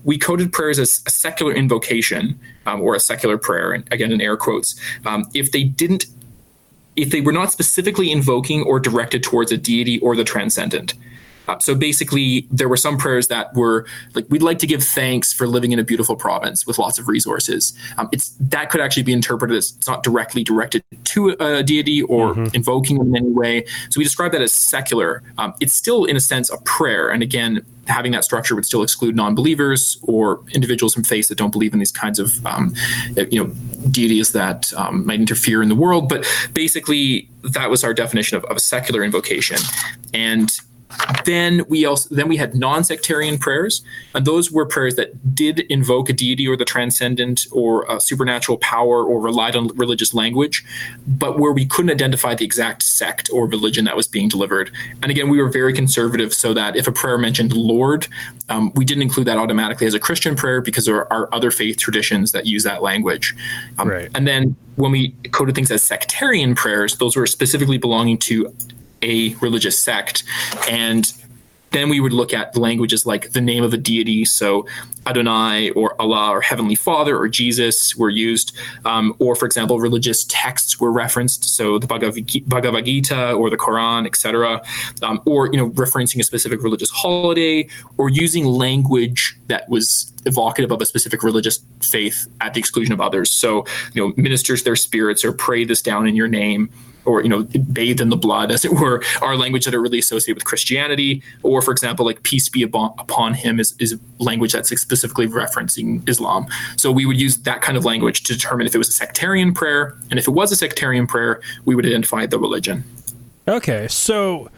We coded prayers as a secular invocation or a secular prayer, and again in air quotes, if they were not specifically invoking or directed towards a deity or the transcendent. So basically, there were some prayers that were like, we'd like to give thanks for living in a beautiful province with lots of resources. That could actually be interpreted as it's not directly directed to a deity or invoking them in any way. So we describe that as secular. It's still, in a sense, a prayer. And again, having that structure would still exclude non-believers or individuals from faiths that don't believe in these kinds of deities that might interfere in the world. But basically, that was our definition of a secular invocation. And then we had non-sectarian prayers, and those were prayers that did invoke a deity or the transcendent or a supernatural power or relied on religious language, but where we couldn't identify the exact sect or religion that was being delivered. And again, we were very conservative so that if a prayer mentioned Lord, we didn't include that automatically as a Christian prayer because there are other faith traditions that use that language. Right. And then when we coded things as sectarian prayers, those were specifically belonging to a religious sect, and Then we would look at languages like the name of a deity, so Adonai or Allah or Heavenly Father or Jesus were used, or for example, religious texts were referenced, so the Bhagavad Gita or the Quran, etc., or referencing a specific religious holiday, or using language that was evocative of a specific religious faith at the exclusion of others. So ministers their spirits or pray this down in your name, or bathed in the blood, as it were, are language that are really associated with Christianity. Or, for example, like peace be upon him is language that's specifically referencing Islam. So we would use that kind of language to determine if it was a sectarian prayer. And if it was a sectarian prayer, we would identify the religion. Okay, so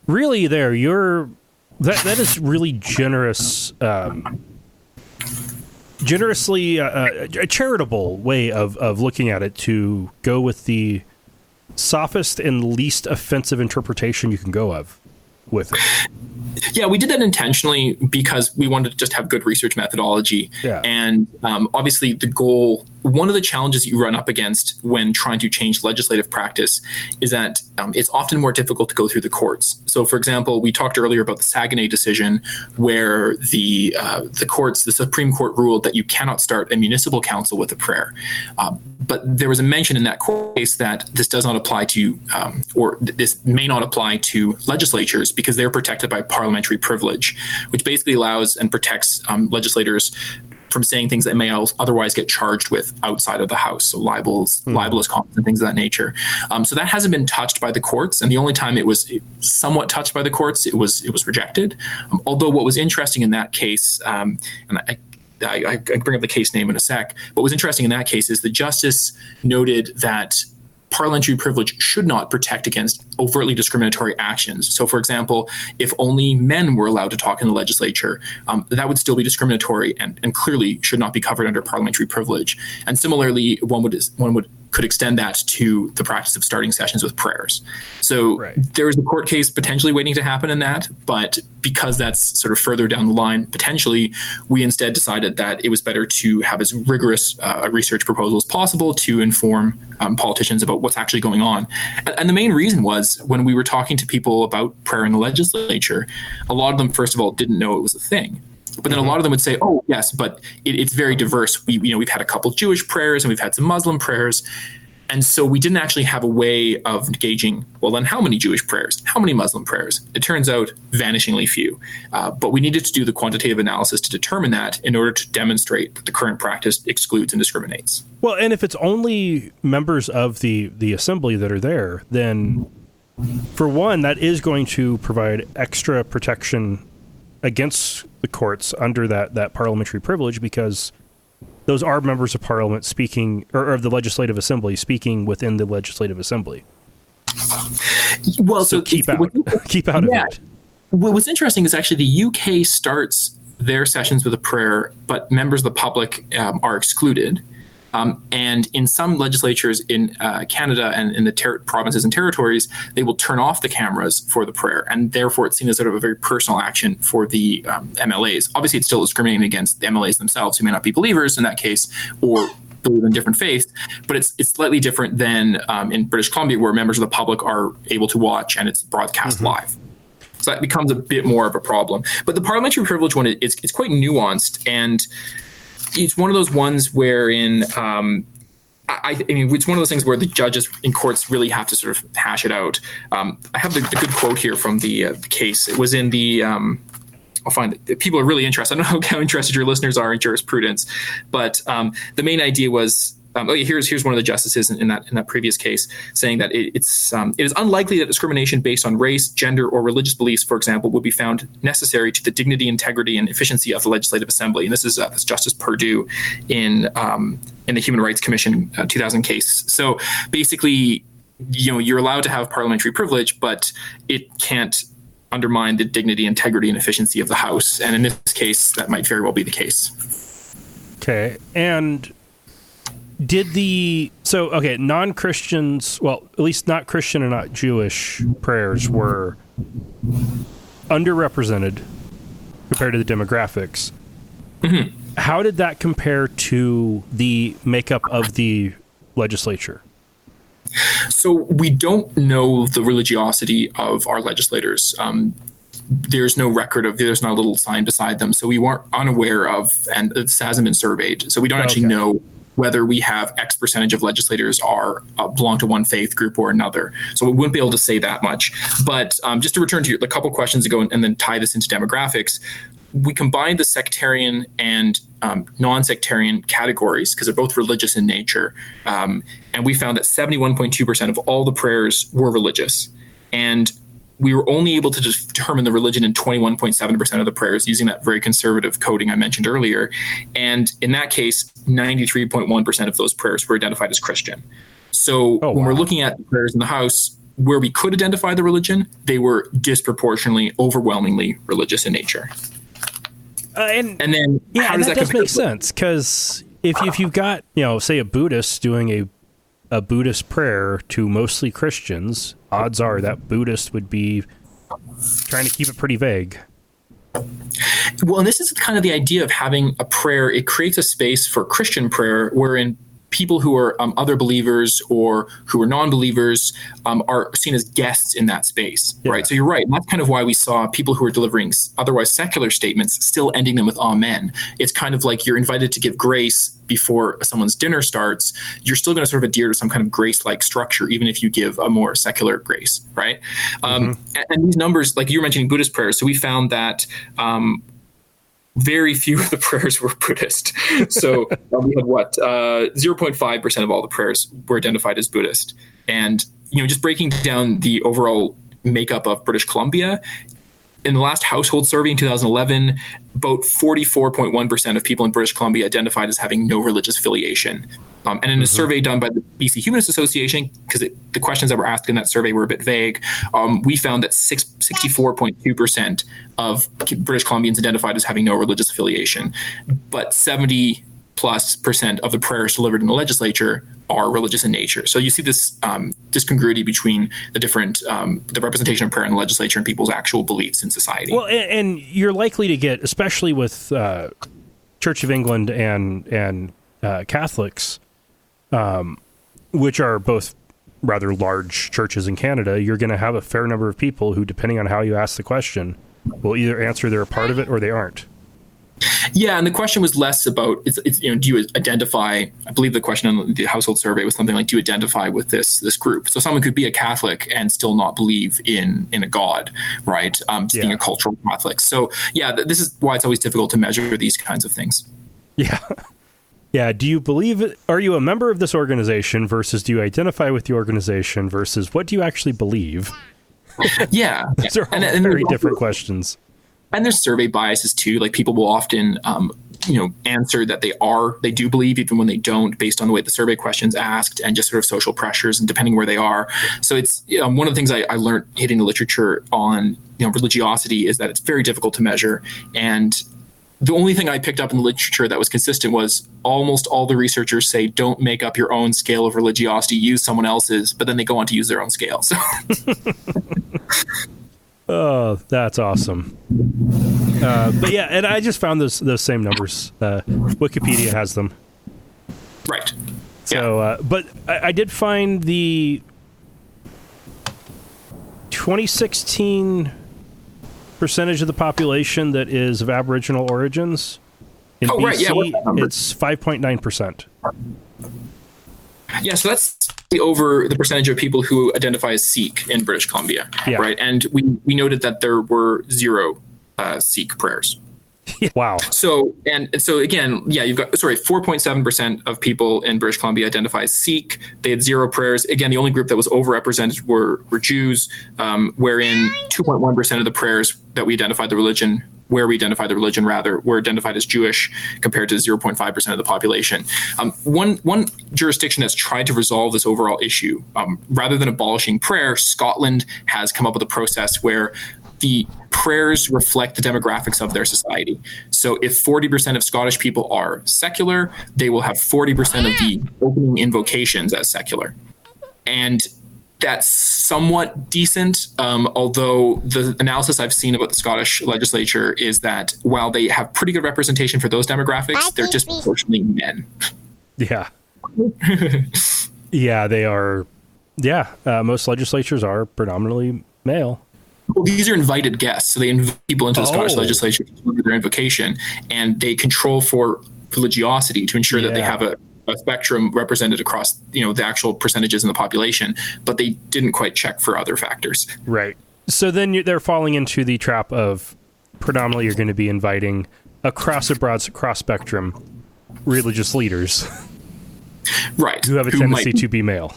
really that is really generous, generously a charitable way of looking at it, to go with the softest and least offensive interpretation you can go with it. Yeah, we did that intentionally because we wanted to just have good research methodology. Yeah. And obviously the goal, one of the challenges you run up against when trying to change legislative practice is that it's often more difficult to go through the courts. So, for example, we talked earlier about the Saguenay decision, where the Supreme Court ruled that you cannot start a municipal council with a prayer. But there was a mention in that court case that this does not apply to, or this may not apply to legislatures, because they're protected by parliamentary privilege, which basically allows and protects legislators from saying things that may otherwise get charged with outside of the House, so libelous comments and things of that nature. So that hasn't been touched by the courts, and the only time it was somewhat touched by the courts, it was rejected. Although what was interesting in that case, and I bring up the case name in a sec, what was interesting in that case is the justice noted that parliamentary privilege should not protect against overtly discriminatory actions. So, for example, if only men were allowed to talk in the legislature, that would still be discriminatory and clearly should not be covered under parliamentary privilege. And similarly, one could extend that to the practice of starting sessions with prayers. So there is a court case potentially waiting to happen in that, but because that's sort of further down the line, potentially, we instead decided that it was better to have as rigorous a research proposal as possible to inform politicians about what's actually going on. And the main reason was, when we were talking to people about prayer in the legislature, a lot of them, first of all, didn't know it was a thing. But then a lot of them would say, oh, yes, but it's very diverse. We've had a couple of Jewish prayers and we've had some Muslim prayers. And so we didn't actually have a way of gauging, well, then how many Jewish prayers, how many Muslim prayers? It turns out vanishingly few. But we needed to do the quantitative analysis to determine that in order to demonstrate that the current practice excludes and discriminates. Well, and if it's only members of the assembly that are there, then for one, that is going to provide extra protection against the courts under that parliamentary privilege, because those are members of parliament speaking, or of the legislative assembly speaking within the legislative assembly. Well, so keep out of it. What's interesting is actually the UK starts their sessions with a prayer, but members of the public are excluded. And in some legislatures in Canada and in the provinces and territories, they will turn off the cameras for the prayer. And therefore, it's seen as sort of a very personal action for the MLAs. Obviously, it's still discriminating against the MLAs themselves, who may not be believers in that case, or believe in different faiths. But it's slightly different than in British Columbia, where members of the public are able to watch and it's broadcast live. So that becomes a bit more of a problem. But the parliamentary privilege one, it's quite nuanced, and it's one of those ones wherein I mean, it's one of those things where the judges in courts really have to sort of hash it out. I have the good quote here from the case. It was in the I'll find it. People are really interested. I don't know how interested your listeners are in jurisprudence, but the main idea was, here's one of the justices in that previous case saying that it is unlikely that discrimination based on race, gender, or religious beliefs, for example, would be found necessary to the dignity, integrity, and efficiency of the Legislative Assembly. And this is Justice Perdue in the Human Rights Commission 2000 case. So basically, you're allowed to have parliamentary privilege, but it can't undermine the dignity, integrity, and efficiency of the House. And in this case, that might very well be the case. Okay, and non-Christians, well, at least not Christian and not Jewish prayers were underrepresented compared to the demographics. Mm-hmm. How did that compare to the makeup of the legislature? So we don't know the religiosity of our legislators. there's no record of, there's not a little sign beside them. So we weren't unaware of, and this hasn't been surveyed. So we don't actually know whether we have X percentage of legislators are belong to one faith group or another. So we wouldn't be able to say that much. But just to return to a couple questions ago and then tie this into demographics, we combined the sectarian and non-sectarian categories because they're both religious in nature. And we found that 71.2% of all the prayers were religious. And we were only able to determine the religion in 21.7% of the prayers using that very conservative coding I mentioned earlier. And in that case, 93.1% of those prayers were identified as Christian. So when we're looking at the prayers in the House, where we could identify the religion, they were disproportionately, overwhelmingly religious in nature. And then how does that does make sense? Because if you've got, say a Buddhist doing a Buddhist prayer to mostly Christians, odds are that Buddhist would be trying to keep it pretty vague. Well, and this is kind of the idea of having a prayer. It creates a space for Christian prayer wherein people who are other believers or who are non-believers are seen as guests in that space, right? So you're right. And that's kind of why we saw people who are delivering otherwise secular statements still ending them with amen. It's kind of like you're invited to give grace before someone's dinner starts. You're still going to sort of adhere to some kind of grace-like structure, even if you give a more secular grace, right? And these numbers, like you were mentioning Buddhist prayers, so we found that very few of the prayers were Buddhist. So we had 0.5% of all the prayers were identified as Buddhist. And, just breaking down the overall makeup of British Columbia, in the last household survey in 2011, about 44.1% of people in British Columbia identified as having no religious affiliation. And in a survey done by the BC Humanists Association, because the questions that were asked in that survey were a bit vague, we found that 64.2% of British Columbians identified as having no religious affiliation, but 70+% of the prayers delivered in the legislature are religious in nature. So you see this discongruity between the different, the representation of prayer in the legislature and people's actual beliefs in society. Well, and you're likely to get, especially with Church of England and Catholics, which are both rather large churches in Canada, you're going to have a fair number of people who, depending on how you ask the question, will either answer they're a part of it or they aren't. Yeah, and the question was less about, do you identify, I believe the question on the household survey was something like, do you identify with this group? So someone could be a Catholic and still not believe in a God, right? Being a cultural Catholic. So yeah, this is why it's always difficult to measure these kinds of things. Yeah. Yeah. Do you believe it? Are you a member of this organization versus do you identify with the organization versus what do you actually believe? Yeah. Those are all very different questions. And there's survey biases too. Like people will often, answer that they do believe even when they don't, based on the way the survey questions asked and just sort of social pressures and depending where they are. So it's one of the things I learned hitting the literature on religiosity is that it's very difficult to measure. And the only thing I picked up in the literature that was consistent was almost all the researchers say don't make up your own scale of religiosity, use someone else's, but then they go on to use their own scale. So. Oh, that's awesome. But yeah, and I just found those same numbers. Wikipedia has them. Right. So, but I did find the 2016 percentage of the population that is of Aboriginal origins. In BC, right. Yeah, what's that number? It's 5.9%. Yeah, so that's over the percentage of people who identify as Sikh in British Columbia, right? And we noted that there were 0 Sikh prayers. Wow. So again, you've got 4.7% of people in British Columbia identify as Sikh. They had 0 prayers. Again, the only group that was overrepresented were Jews, wherein 2.1% of the prayers that we identified the religion were identified as Jewish compared to 0.5% of the population. One jurisdiction that's tried to resolve this overall issue, rather than abolishing prayer, Scotland has come up with a process where the prayers reflect the demographics of their society. So if 40% of Scottish people are secular, they will have 40% of the opening invocations as secular. And that's somewhat decent, although the analysis I've seen about the Scottish legislature is that while they have pretty good representation for those demographics, they're disproportionately men. Yeah. Yeah, they are. Yeah, most legislatures are predominantly male. Well, these are invited guests, so they invite people into the Scottish legislature to deliver their invocation, and they control for religiosity to ensure that they have a spectrum represented across, the actual percentages in the population, but they didn't quite check for other factors. Right. So then they're falling into the trap of predominantly you're going to be inviting across a broad cross spectrum religious leaders, right, who have a tendency to be male.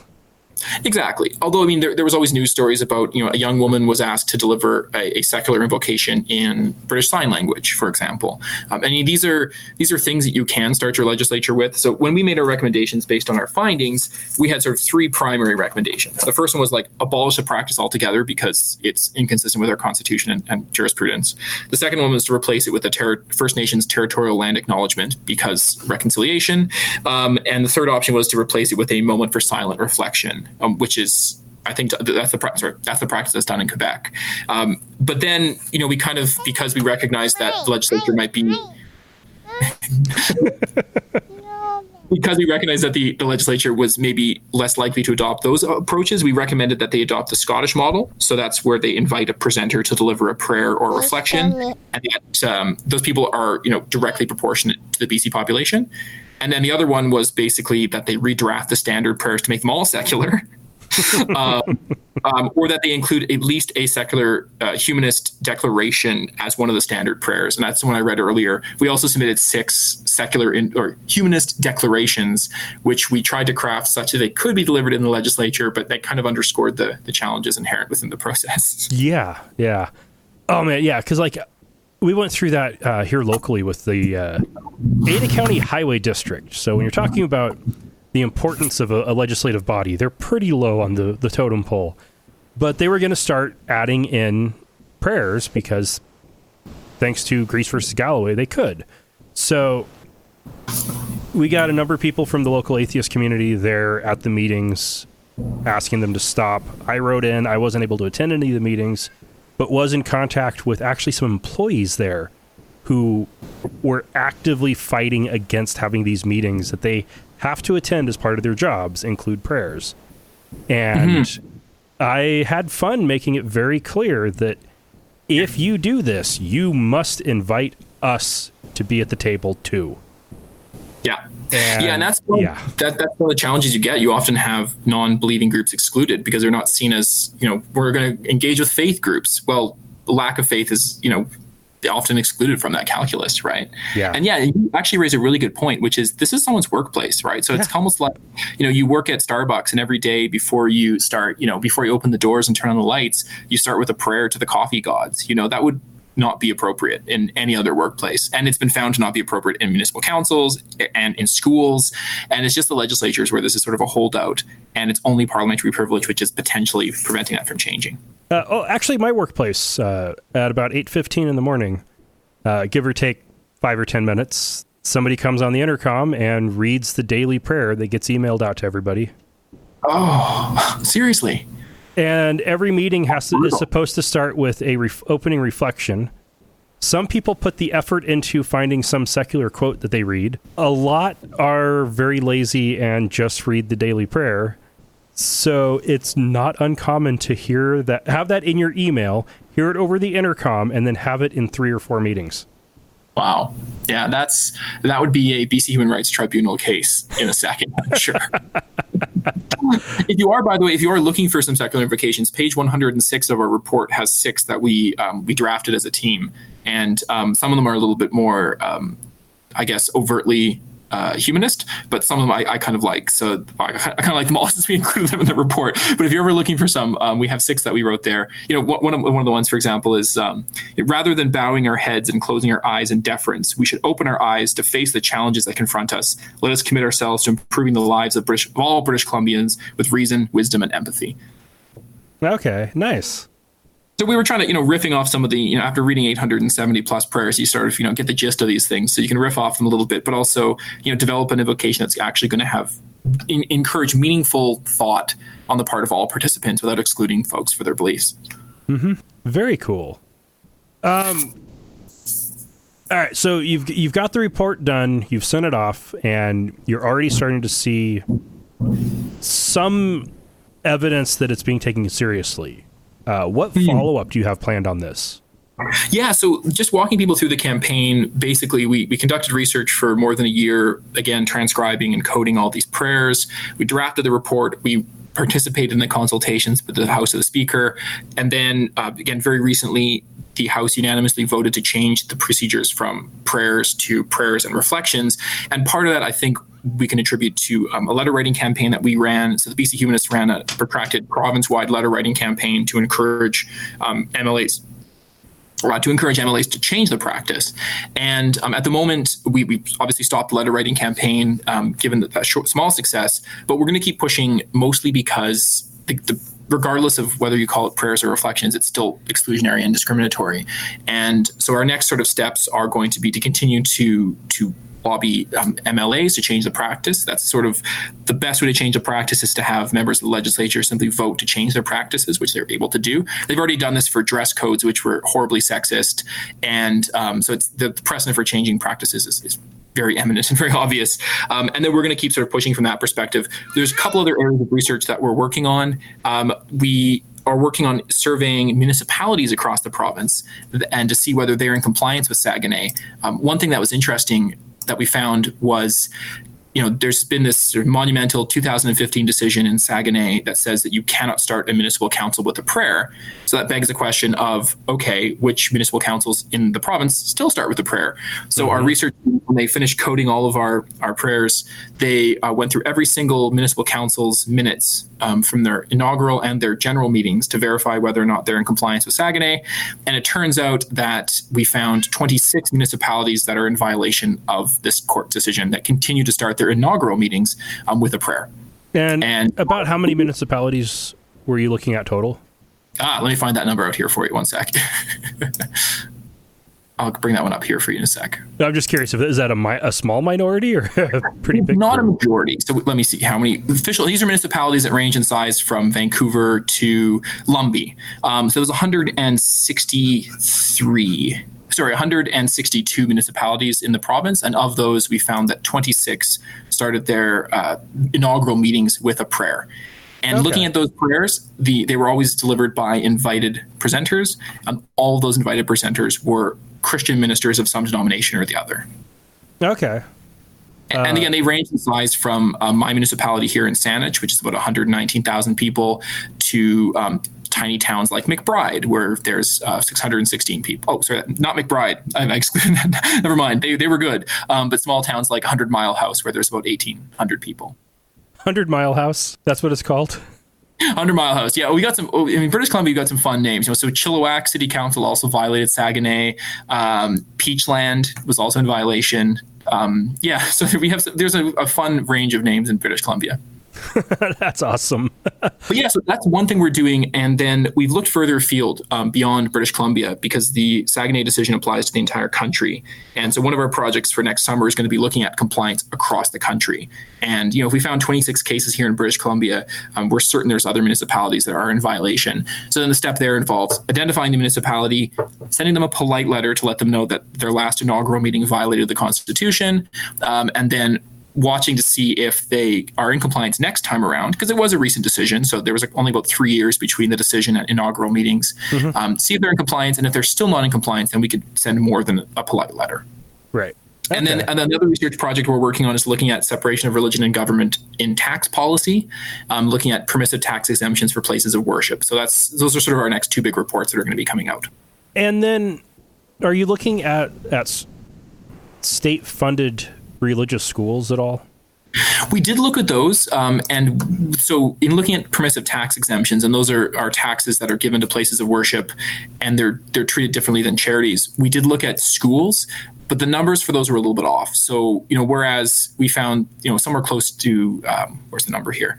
Exactly. Although, I mean, there was always news stories about, a young woman was asked to deliver a secular invocation in British Sign Language, for example. These are things that you can start your legislature with. So when we made our recommendations based on our findings, we had sort of three primary recommendations. The first one was abolish the practice altogether because it's inconsistent with our constitution and jurisprudence. The second one was to replace it with the First Nations territorial land acknowledgement because reconciliation. And the third option was to replace it with a moment for silent reflection. Which is, I think, that's the practice that's done in Quebec. But then, we kind of, because we recognize that the legislature might be, because we recognize that the legislature was maybe less likely to adopt those approaches, we recommended that they adopt the Scottish model. So that's where they invite a presenter to deliver a prayer or reflection, and that those people are, directly proportionate to the BC population. And then the other one was basically that they redraft the standard prayers to make them all secular, or that they include at least a secular humanist declaration as one of the standard prayers. And that's the one I read earlier. We also submitted 6 secular or humanist declarations, which we tried to craft such that they could be delivered in the legislature, but that kind of underscored the challenges inherent within the process. Yeah. Oh, man, yeah, because we went through that here locally with the Ada County Highway District. So when you're talking about the importance of a legislative body, they're pretty low on the totem pole. But they were going to start adding in prayers because thanks to Greece versus Galloway, they could. So we got a number of people from the local atheist community there at the meetings asking them to stop. I wrote in. I wasn't able to attend any of the meetings, but was in contact with actually some employees there who were actively fighting against having these meetings that they have to attend as part of their jobs include prayers. And I had fun making it very clear that if you do this, you must invite us to be at the table too. Yeah. And that's one of the challenges you get. You often have non-believing groups excluded because they're not seen as, we're going to engage with faith groups. Well, the lack of faith is, often excluded from that calculus, right? Yeah. And you actually raise a really good point, which is this is someone's workplace, right? So it's almost like, you work at Starbucks and every day before you start, before you open the doors and turn on the lights, you start with a prayer to the coffee gods. That would not be appropriate in any other workplace. And it's been found to not be appropriate in municipal councils and in schools. And it's just the legislatures where this is sort of a holdout, and it's only parliamentary privilege, which is potentially preventing that from changing. Actually, my workplace, at about 8:15 in the morning, give or take 5 or 10 minutes, somebody comes on the intercom and reads the daily prayer that gets emailed out to everybody. Oh, seriously? And every meeting is supposed to start with a opening reflection. Some people put the effort into finding some secular quote that they read. A lot are very lazy and just read the daily prayer. So it's not uncommon to have that in your email, hear it over the intercom, and then have it in 3 or 4 meetings. Wow. Yeah, that would be a BC Human Rights Tribunal case in a second, I'm sure. If you are looking for some secular invocations, page 106 of our report has 6 that we drafted as a team. And some of them are a little bit more, overtly humanist, but some of them I kind of like. So I kind of like them all since we included them in the report. But if you're ever looking for some, we have 6 that we wrote there. One of the ones, for example, is rather than bowing our heads and closing our eyes in deference, we should open our eyes to face the challenges that confront us. Let us commit ourselves to improving the lives of all British Columbians with reason, wisdom, and empathy. Okay, nice. So we were trying to, riffing off some of the, after reading 870 plus prayers, you sort of, get the gist of these things. So you can riff off them a little bit, but also, develop an invocation that's actually going to encourage meaningful thought on the part of all participants without excluding folks for their beliefs. Mm-hmm. Very cool. All right. So you've got the report done, you've sent it off, and you're already starting to see some evidence that it's being taken seriously. What follow-up do you have planned on this? Yeah, so just walking people through the campaign, basically we conducted research for more than a year, again, transcribing and coding all these prayers. We drafted the report. We participated in the consultations with the House of the Speaker. And then, again, very recently, the House unanimously voted to change the procedures from prayers to prayers and reflections. And part of that, I think, we can attribute to a letter writing campaign that we ran. So the BC Humanists ran a protracted province-wide letter writing campaign to encourage MLAs to change the practice. And at the moment, we obviously stopped the letter writing campaign, given that small success, but we're going to keep pushing, mostly because regardless of whether you call it prayers or reflections, it's still exclusionary and discriminatory. And so our next sort of steps are going to be to continue to lobby MLAs to change the practice. That's sort of the best way to change the practice, is to have members of the legislature simply vote to change their practices, which they're able to do. They've already done this for dress codes, which were horribly sexist. And so it's the precedent for changing practices is very eminent and very obvious. And then we're going to keep sort of pushing from that perspective. There's a couple other areas of research that we're working on. We are working on surveying municipalities across the province and to see whether they're in compliance with Saguenay. One thing that was interesting that we found was, there's been this sort of monumental 2015 decision in Saguenay that says that you cannot start a municipal council with a prayer. So that begs the question of, okay, which municipal councils in the province still start with a prayer? So our research, when they finished coding all of our prayers, they went through every single municipal council's minutes from their inaugural and their general meetings to verify whether or not they're in compliance with Saguenay. And it turns out that we found 26 municipalities that are in violation of this court decision that continue to start their inaugural meetings with a prayer. And about how many municipalities were you looking at total? Let me find that number out here for you. One sec. I'll bring that one up here for you in a sec. I'm just curious, is that a small minority or a pretty big? Not a majority. So let me see how many official. These are municipalities that range in size from Vancouver to Lumbee. So there's 162 municipalities in the province, and of those, we found that 26 started their inaugural meetings with a prayer. And looking at those prayers, they were always delivered by invited presenters. All of those invited presenters were Christian ministers of some denomination or the other. Okay. And again, they range in size from my municipality here in Saanich, which is about 119,000 people, to tiny towns like McBride, where there's 616 people. Oh, sorry, not McBride. I excluded that. Never mind. They were good. But small towns like 100 Mile House, where there's about 1,800 people. 100 Mile House? That's what it's called? 100 Mile House. Yeah, we got some. British Columbia, we got some fun names. So Chilliwack City Council also violated Saguenay. Peachland was also in violation. So there's a fun range of names in British Columbia. That's awesome. But yeah, so that's one thing we're doing. And then we've looked further afield beyond British Columbia, because the Saguenay decision applies to the entire country. And so one of our projects for next summer is going to be looking at compliance across the country. And, if we found 26 cases here in British Columbia, we're certain there's other municipalities that are in violation. So then the step there involves identifying the municipality, sending them a polite letter to let them know that their last inaugural meeting violated the Constitution, and then watching to see if they are in compliance next time around, because it was a recent decision. So there was only about 3 years between the decision and inaugural meetings. See if they're in compliance. And if they're still not in compliance, then we could send more than a polite letter. Right. And then another research project we're working on is looking at separation of religion and government in tax policy, looking at permissive tax exemptions for places of worship. So those are sort of our next two big reports that are going to be coming out. And then are you looking at state-funded religious schools at all? We did look at those. And so in looking at permissive tax exemptions, and those are taxes that are given to places of worship, and they're treated differently than charities. We did look at schools, but the numbers for those were a little bit off. So, whereas we found, somewhere close to, where's the number here?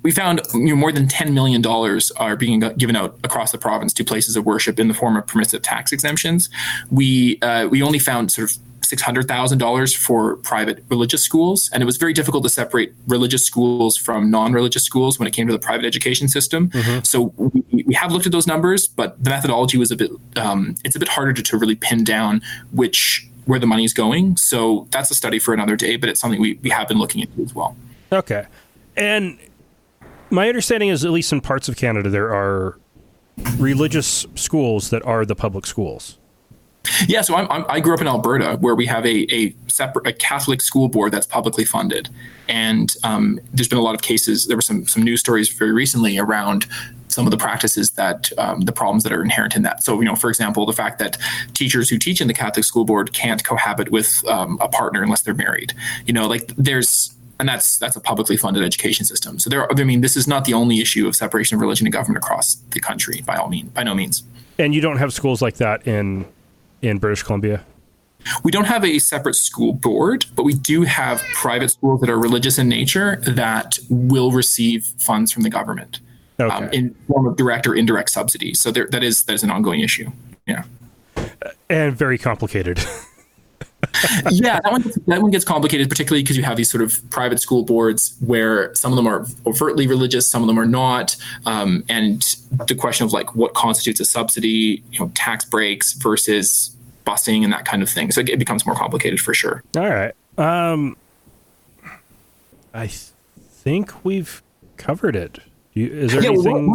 We found more than $10 million are being given out across the province to places of worship in the form of permissive tax exemptions. We only found sort of $600,000 for private religious schools. And it was very difficult to separate religious schools from non-religious schools when it came to the private education system. So we have looked at those numbers, but the methodology was it's a bit harder to really pin down where the money is going. So that's a study for another day, but it's something we have been looking into as well. Okay. And my understanding is, at least in parts of Canada, there are religious schools that are the public schools? Yeah, so I grew up in Alberta, where we have a separate Catholic school board that's publicly funded, and there's been a lot of cases. There were some news stories very recently around some of the practices that the problems that are inherent in that. So, for example, the fact that teachers who teach in the Catholic school board can't cohabit with a partner unless they're married. And that's a publicly funded education system. So this is not the only issue of separation of religion and government across the country, by no means. And you don't have schools like that in British Columbia? We don't have a separate school board, but we do have private schools that are religious in nature that will receive funds from the government in form of direct or indirect subsidies. So that is an ongoing issue. Yeah. And very complicated. Yeah, that one gets complicated, particularly because you have these sort of private school boards where some of them are overtly religious, some of them are not, and the question of what constitutes a subsidy, tax breaks versus busing and that kind of thing. So it becomes more complicated for sure. All right. I think we've covered it. Is there anything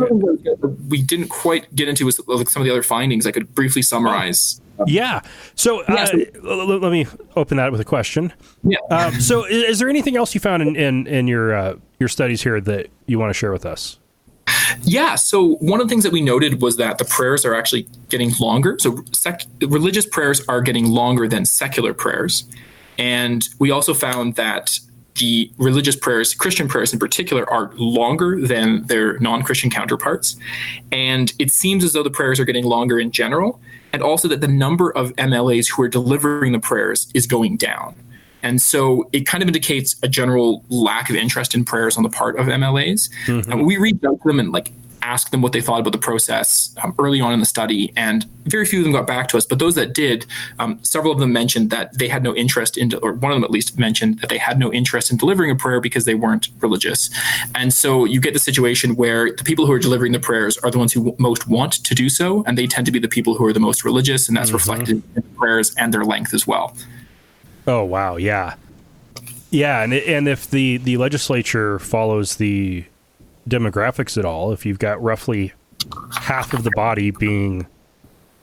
we didn't quite get into? Was some of the other findings I could briefly summarize. Yeah. So let me open that with a question. Yeah. So is there anything else you found in your studies here that you want to share with us? Yeah. So one of the things that we noted was that the prayers are actually getting longer. So religious prayers are getting longer than secular prayers. And we also found that the religious prayers, Christian prayers in particular, are longer than their non-Christian counterparts. And it seems as though the prayers are getting longer in general, and also that the number of MLAs who are delivering the prayers is going down. And so it kind of indicates a general lack of interest in prayers on the part of MLAs. Mm-hmm. And we reached out to them and asked them what they thought about the process early on in the study, and very few of them got back to us. But those that did, several of them mentioned that they had no interest in, or one of them at least mentioned that they had no interest in delivering a prayer because they weren't religious. And so you get the situation where the people who are delivering the prayers are the ones who most want to do so, and they tend to be the people who are the most religious, and that's reflected in the prayers and their length as well. Oh, wow. Yeah. Yeah. And if the legislature follows the demographics at all, if you've got roughly half of the body being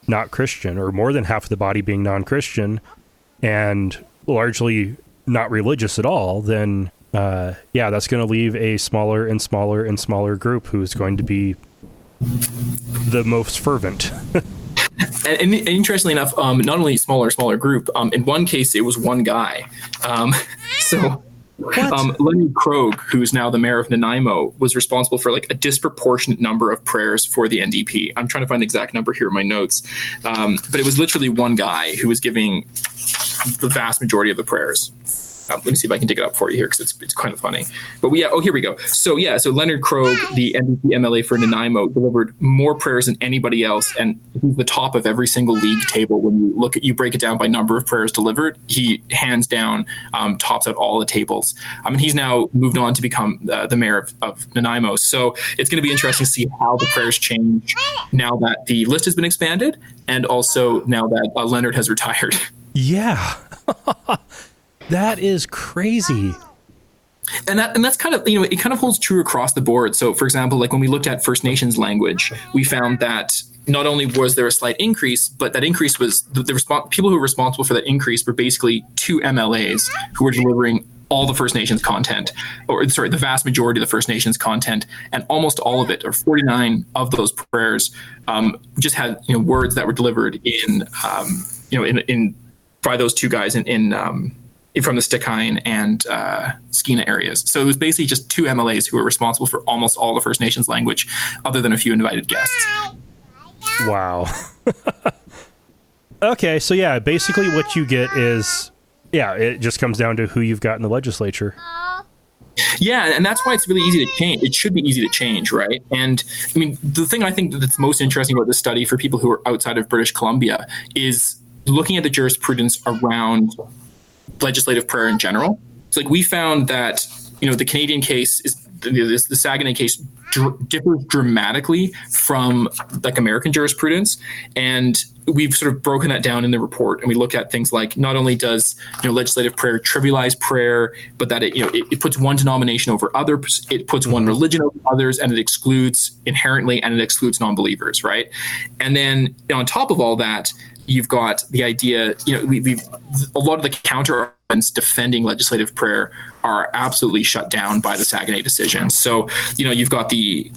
not Christian, or more than half of the body being non-Christian, and largely not religious at all, then that's going to leave a smaller and smaller and smaller group who's going to be the most fervent. And interestingly enough, not only smaller group, in one case it was one guy. Leonard Krogh, who's now the mayor of Nanaimo, was responsible for a disproportionate number of prayers for the NDP. I'm trying to find the exact number here in my notes. But it was literally one guy who was giving the vast majority of the prayers. Let me see if I can dig it up for you here, because it's kind of funny. But here we go. So Leonard Krogh, the NDP MLA for Nanaimo, delivered more prayers than anybody else, and he's the top of every single league table. When you break it down by number of prayers delivered, he hands down tops out all the tables. He's now moved on to become the mayor of Nanaimo. So it's going to be interesting to see how the prayers change now that the list has been expanded, and also now that Leonard has retired. Yeah. That is crazy. And that's kind of, it kind of holds true across the board. So, for example, when we looked at First Nations language, we found that not only was there a slight increase, but that increase was people who were responsible for that increase were basically two MLAs who were delivering all the First Nations content, the vast majority of the First Nations content, and almost all of it, or 49 of those prayers, just had words that were delivered in by those two guys from the Stikine and Saguenay areas. So it was basically just two MLAs who were responsible for almost all the First Nations language, other than a few invited guests. Wow. Okay, so basically what you get is, it just comes down to who you've got in the legislature. Yeah, and that's why it's really easy to change. It should be easy to change, right? And the thing I think that's most interesting about this study for people who are outside of British Columbia is looking at the jurisprudence around legislative prayer in general. So we found that, the Canadian case is the Saguenay case differs dramatically from like American jurisprudence. And we've sort of broken that down in the report, and we look at things like not only does legislative prayer trivialize prayer, but that it puts one denomination over others, it puts one religion over others, and it excludes inherently, and it excludes non-believers, right? And then on top of all that, you've got the idea, we've a lot of the counter arguments defending legislative prayer are absolutely shut down by the Saguenay decision. So, you've got the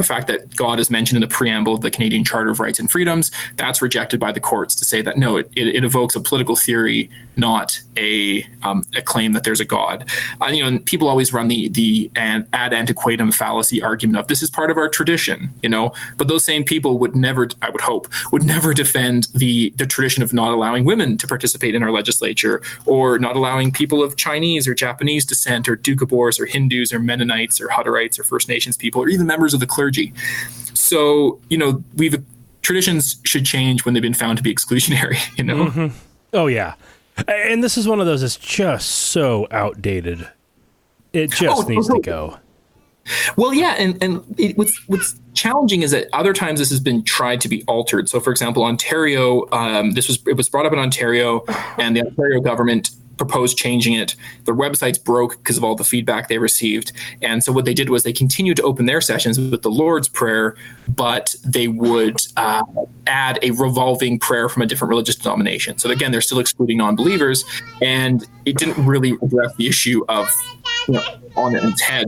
fact that God is mentioned in the preamble of the Canadian Charter of Rights and Freedoms. That's rejected by the courts to say that no, it evokes a political theory, not a claim that there's a God. And people always run the ad antiquatum fallacy argument of this is part of our tradition, but those same people would never, I would hope, would never defend the tradition of not allowing women to participate in our legislature, or not allowing people of Chinese or Japanese descent, or Doukhobors or Hindus or Mennonites or Hutterites or First Nations people, or even members of the clergy. So, traditions should change when they've been found to be exclusionary, Oh, yeah. And this is one of those that's just so outdated. It just needs to go. Well, yeah, and what's challenging is that other times this has been tried to be altered. So, for example, Ontario, it was brought up in Ontario, and the Ontario government proposed changing it. Their websites broke because of all the feedback they received. And so what they did was they continued to open their sessions with the Lord's Prayer, but they would add a revolving prayer from a different religious denomination. So again, they're still excluding non-believers, and it didn't really address the issue of on its head.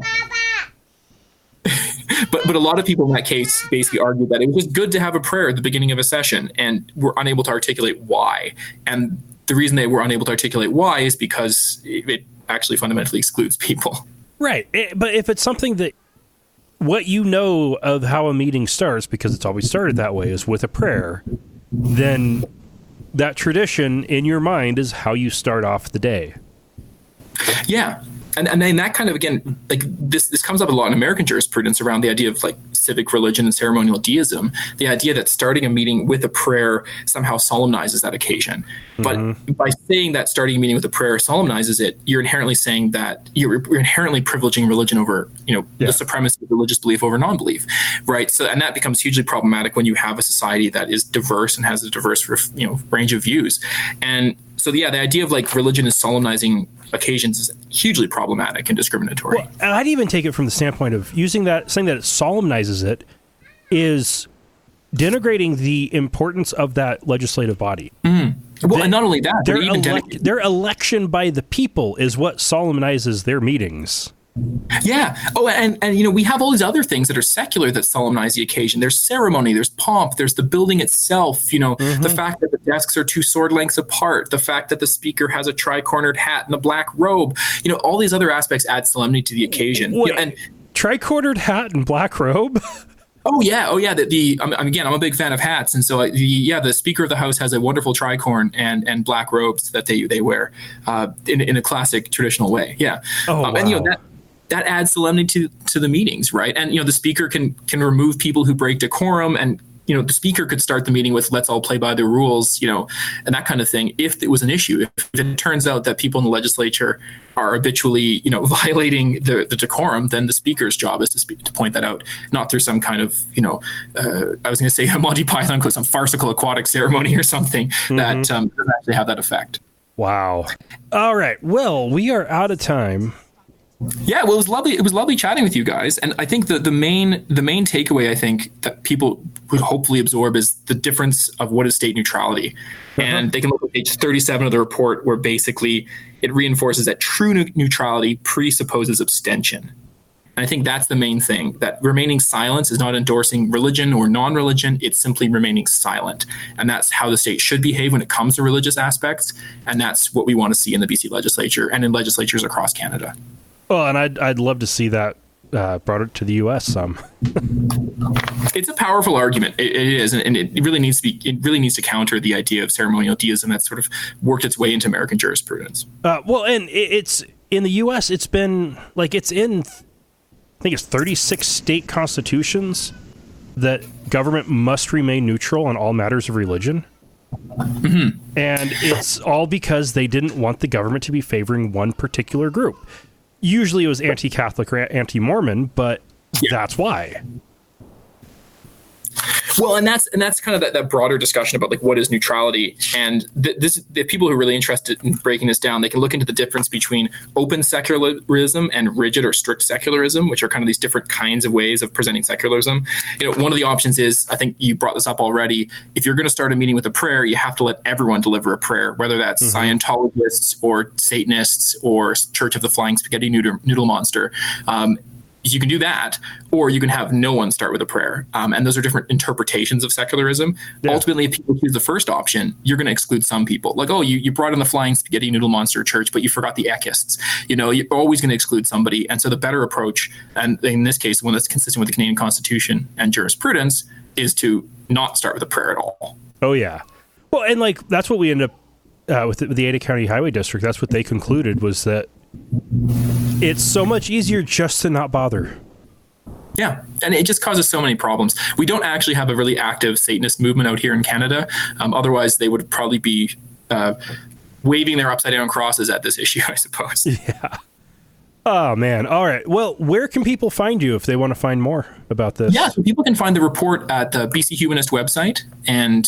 But a lot of people in that case basically argued that it was good to have a prayer at the beginning of a session, and were unable to articulate why. And the reason they were unable to articulate why is because it actually fundamentally excludes people. Right. But if it's something that what of how a meeting starts, because it's always started that way, is with a prayer, then that tradition in your mind is how you start off the day. Yeah. And then that kind of, again, like this comes up a lot in American jurisprudence around the idea of like civic religion and ceremonial deism, the idea that starting a meeting with a prayer somehow solemnizes that occasion. But by saying that starting a meeting with a prayer solemnizes it, you're inherently saying that you're inherently privileging religion over, the supremacy of religious belief over non-belief, right? So, and that becomes hugely problematic when you have a society that is diverse and has a diverse, range of views. And so, the idea of like religion is solemnizing occasions is hugely problematic and discriminatory. Well, I'd even take it from the standpoint of saying that it solemnizes it is denigrating the importance of that legislative body. Well, and not only that, their election by the people is what solemnizes their meetings. Yeah. Oh, and we have all these other things that are secular that solemnize the occasion. There's ceremony, there's pomp, there's the building itself, the fact that the desks are 2 sword lengths apart, the fact that the speaker has a tri-cornered hat and a black robe, all these other aspects add solemnity to the occasion. And tri-cornered hat and black robe? Oh yeah. I'm a big fan of hats, and so the Speaker of the House has a wonderful tricorn and black robes that they wear in a classic traditional way. Yeah. Oh, wow. And that adds solemnity to the meetings, right? And the Speaker can remove people who break decorum, and the Speaker could start the meeting with "Let's all play by the rules," and that kind of thing. If it was an issue, if it turns out that people in the legislature are habitually, violating the decorum, then the Speaker's job is to point that out, not through some kind of, I was going to say a Monty Python, some farcical aquatic ceremony or something that doesn't actually have that effect. Wow. All right. Well, we are out of time. Yeah, well, it was lovely. It was lovely chatting with you guys, and I think the main takeaway I think that people would hopefully absorb is the difference of what is state neutrality, and they can look at page 37 of the report, where basically it reinforces that true neutrality presupposes abstention. And I think that's the main thing, that remaining silent is not endorsing religion or non-religion, it's simply remaining silent. And that's how the state should behave when it comes to religious aspects, and that's what we want to see in the BC legislature and in legislatures across Canada. Well, and I'd love to see that brought to the U.S. some. It's a powerful argument. It is, and it really needs to counter the idea of ceremonial deism that sort of worked its way into American jurisprudence. Well, and it's in the U.S. It's been it's in, I think it's 36 state constitutions that government must remain neutral on all matters of religion. And it's all because they didn't want the government to be favoring one particular group. Usually it was anti-Catholic or anti-Mormon, but that's why. Well, and that's kind of that broader discussion about like what is neutrality, and the people who are really interested in breaking this down, they can look into the difference between open secularism and rigid or strict secularism, which are kind of these different kinds of ways of presenting secularism. One of the options is, I think you brought this up already, if you're going to start a meeting with a prayer, you have to let everyone deliver a prayer, whether that's Scientologists or Satanists or Church of the Flying Spaghetti Noodle Monster. You can do that, or you can have no one start with a prayer. And those are different interpretations of secularism. Yeah. Ultimately, if people choose the first option, you're going to exclude some people. Like, oh, you brought in the Flying Spaghetti Noodle Monster Church, but you forgot the Eckists. You're always going to exclude somebody. And so the better approach, and in this case, one that's consistent with the Canadian Constitution and jurisprudence, is to not start with a prayer at all. Oh, yeah. Well, and like that's what we ended up with the Ada County Highway District. That's what they concluded, was that it's so much easier just to not bother. Yeah, and it just causes so many problems. We don't actually have a really active Satanist movement out here in Canada. Otherwise, they would probably be waving their upside-down crosses at this issue, I suppose. Yeah. Oh, man. All right. Well, where can people find you if they want to find more about this? Yeah, so people can find the report at the BC Humanist website, and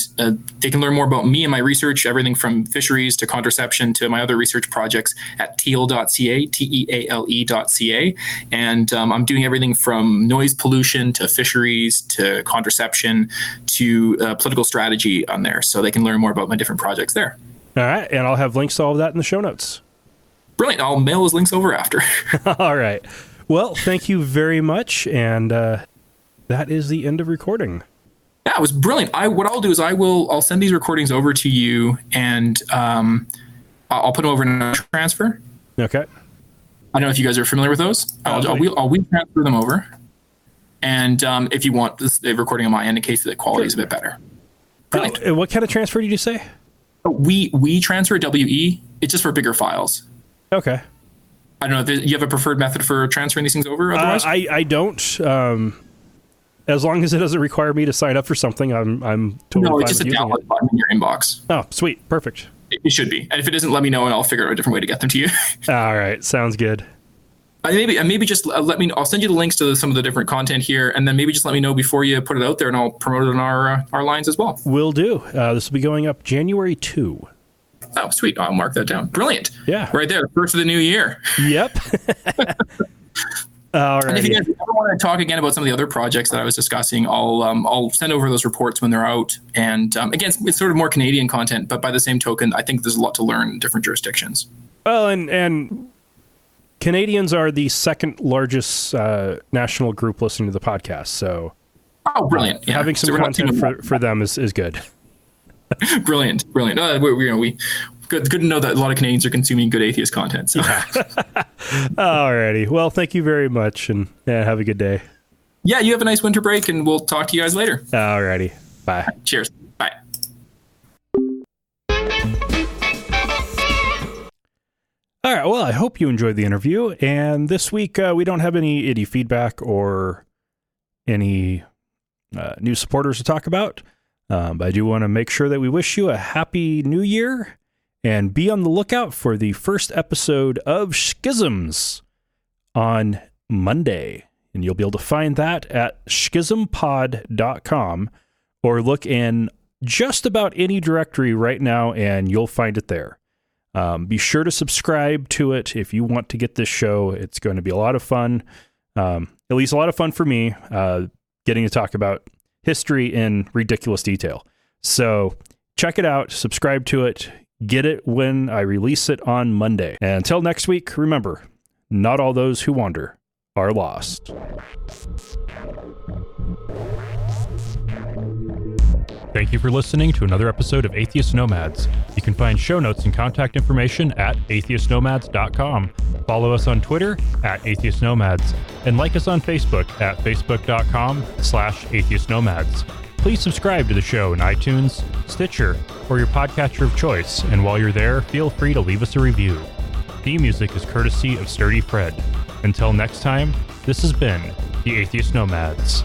they can learn more about me and my research, everything from fisheries to contraception to my other research projects at teale.ca, teale.ca. And I'm doing everything from noise pollution to fisheries to contraception to political strategy on there. So they can learn more about my different projects there. All right. And I'll have links to all of that in the show notes. Brilliant. I'll mail those links over after. All right. Well, thank you very much. And that is the end of recording. Yeah, it was brilliant. What I'll do is I'll send these recordings over to you, and I'll put them over in a transfer. Okay. I don't know if you guys are familiar with those. I'll transfer them over. And if you want the recording on my end, in case the quality is a bit better. Brilliant. What kind of transfer did you say? We transfer WE. It's just for bigger files. Okay. I don't know. Do you have a preferred method for transferring these things over? Otherwise, I don't. As long as it doesn't require me to sign up for something, I'm totally fine. No, it's just a download button in your inbox. Oh, sweet, perfect. It should be. And if it isn't, let me know, and I'll figure out a different way to get them to you. All right, sounds good. Maybe just let me. I'll send you the links to some of the different content here, and then maybe just let me know before you put it out there, and I'll promote it on our lines as well. Will do. This will be going up January 2. Oh, sweet. I'll mark that down. Brilliant. Yeah. Right there. The first of the new year. Yep. All right. And if you guys ever want to talk again about some of the other projects that I was discussing, I'll send over those reports when they're out. And again, it's sort of more Canadian content, but by the same token, I think there's a lot to learn in different jurisdictions. Well, and Canadians are the second largest national group listening to the podcast. So brilliant. Having some content for them is good. Brilliant. Good to know that a lot of Canadians are consuming good atheist content. So. Yeah. Alrighty. Well, thank you very much, and have a good day. Yeah, you have a nice winter break, and we'll talk to you guys later. Alrighty. Bye. Cheers. Bye. All right. Well, I hope you enjoyed the interview. And this week, we don't have any feedback or any new supporters to talk about. But I do want to make sure that we wish you a happy new year, and be on the lookout for the first episode of Schisms on Monday. And you'll be able to find that at schismpod.com, or look in just about any directory right now and you'll find it there. Be sure to subscribe to it if you want to get this show. It's going to be a lot of fun, at least a lot of fun for me, getting to talk about history in ridiculous detail. So check it out, subscribe to it, get it when I release it on Monday. And until next week, remember, not all those who wander are lost. Thank you for listening to another episode of Atheist Nomads. You can find show notes and contact information at atheistnomads.com. Follow us on Twitter at Atheist Nomads, and like us on Facebook at facebook.com/atheistnomads. Please subscribe to the show in iTunes, Stitcher, or your podcatcher of choice, and while you're there, feel free to leave us a review. Theme music is courtesy of Sturdy Fred. Until next time, this has been the Atheist Nomads.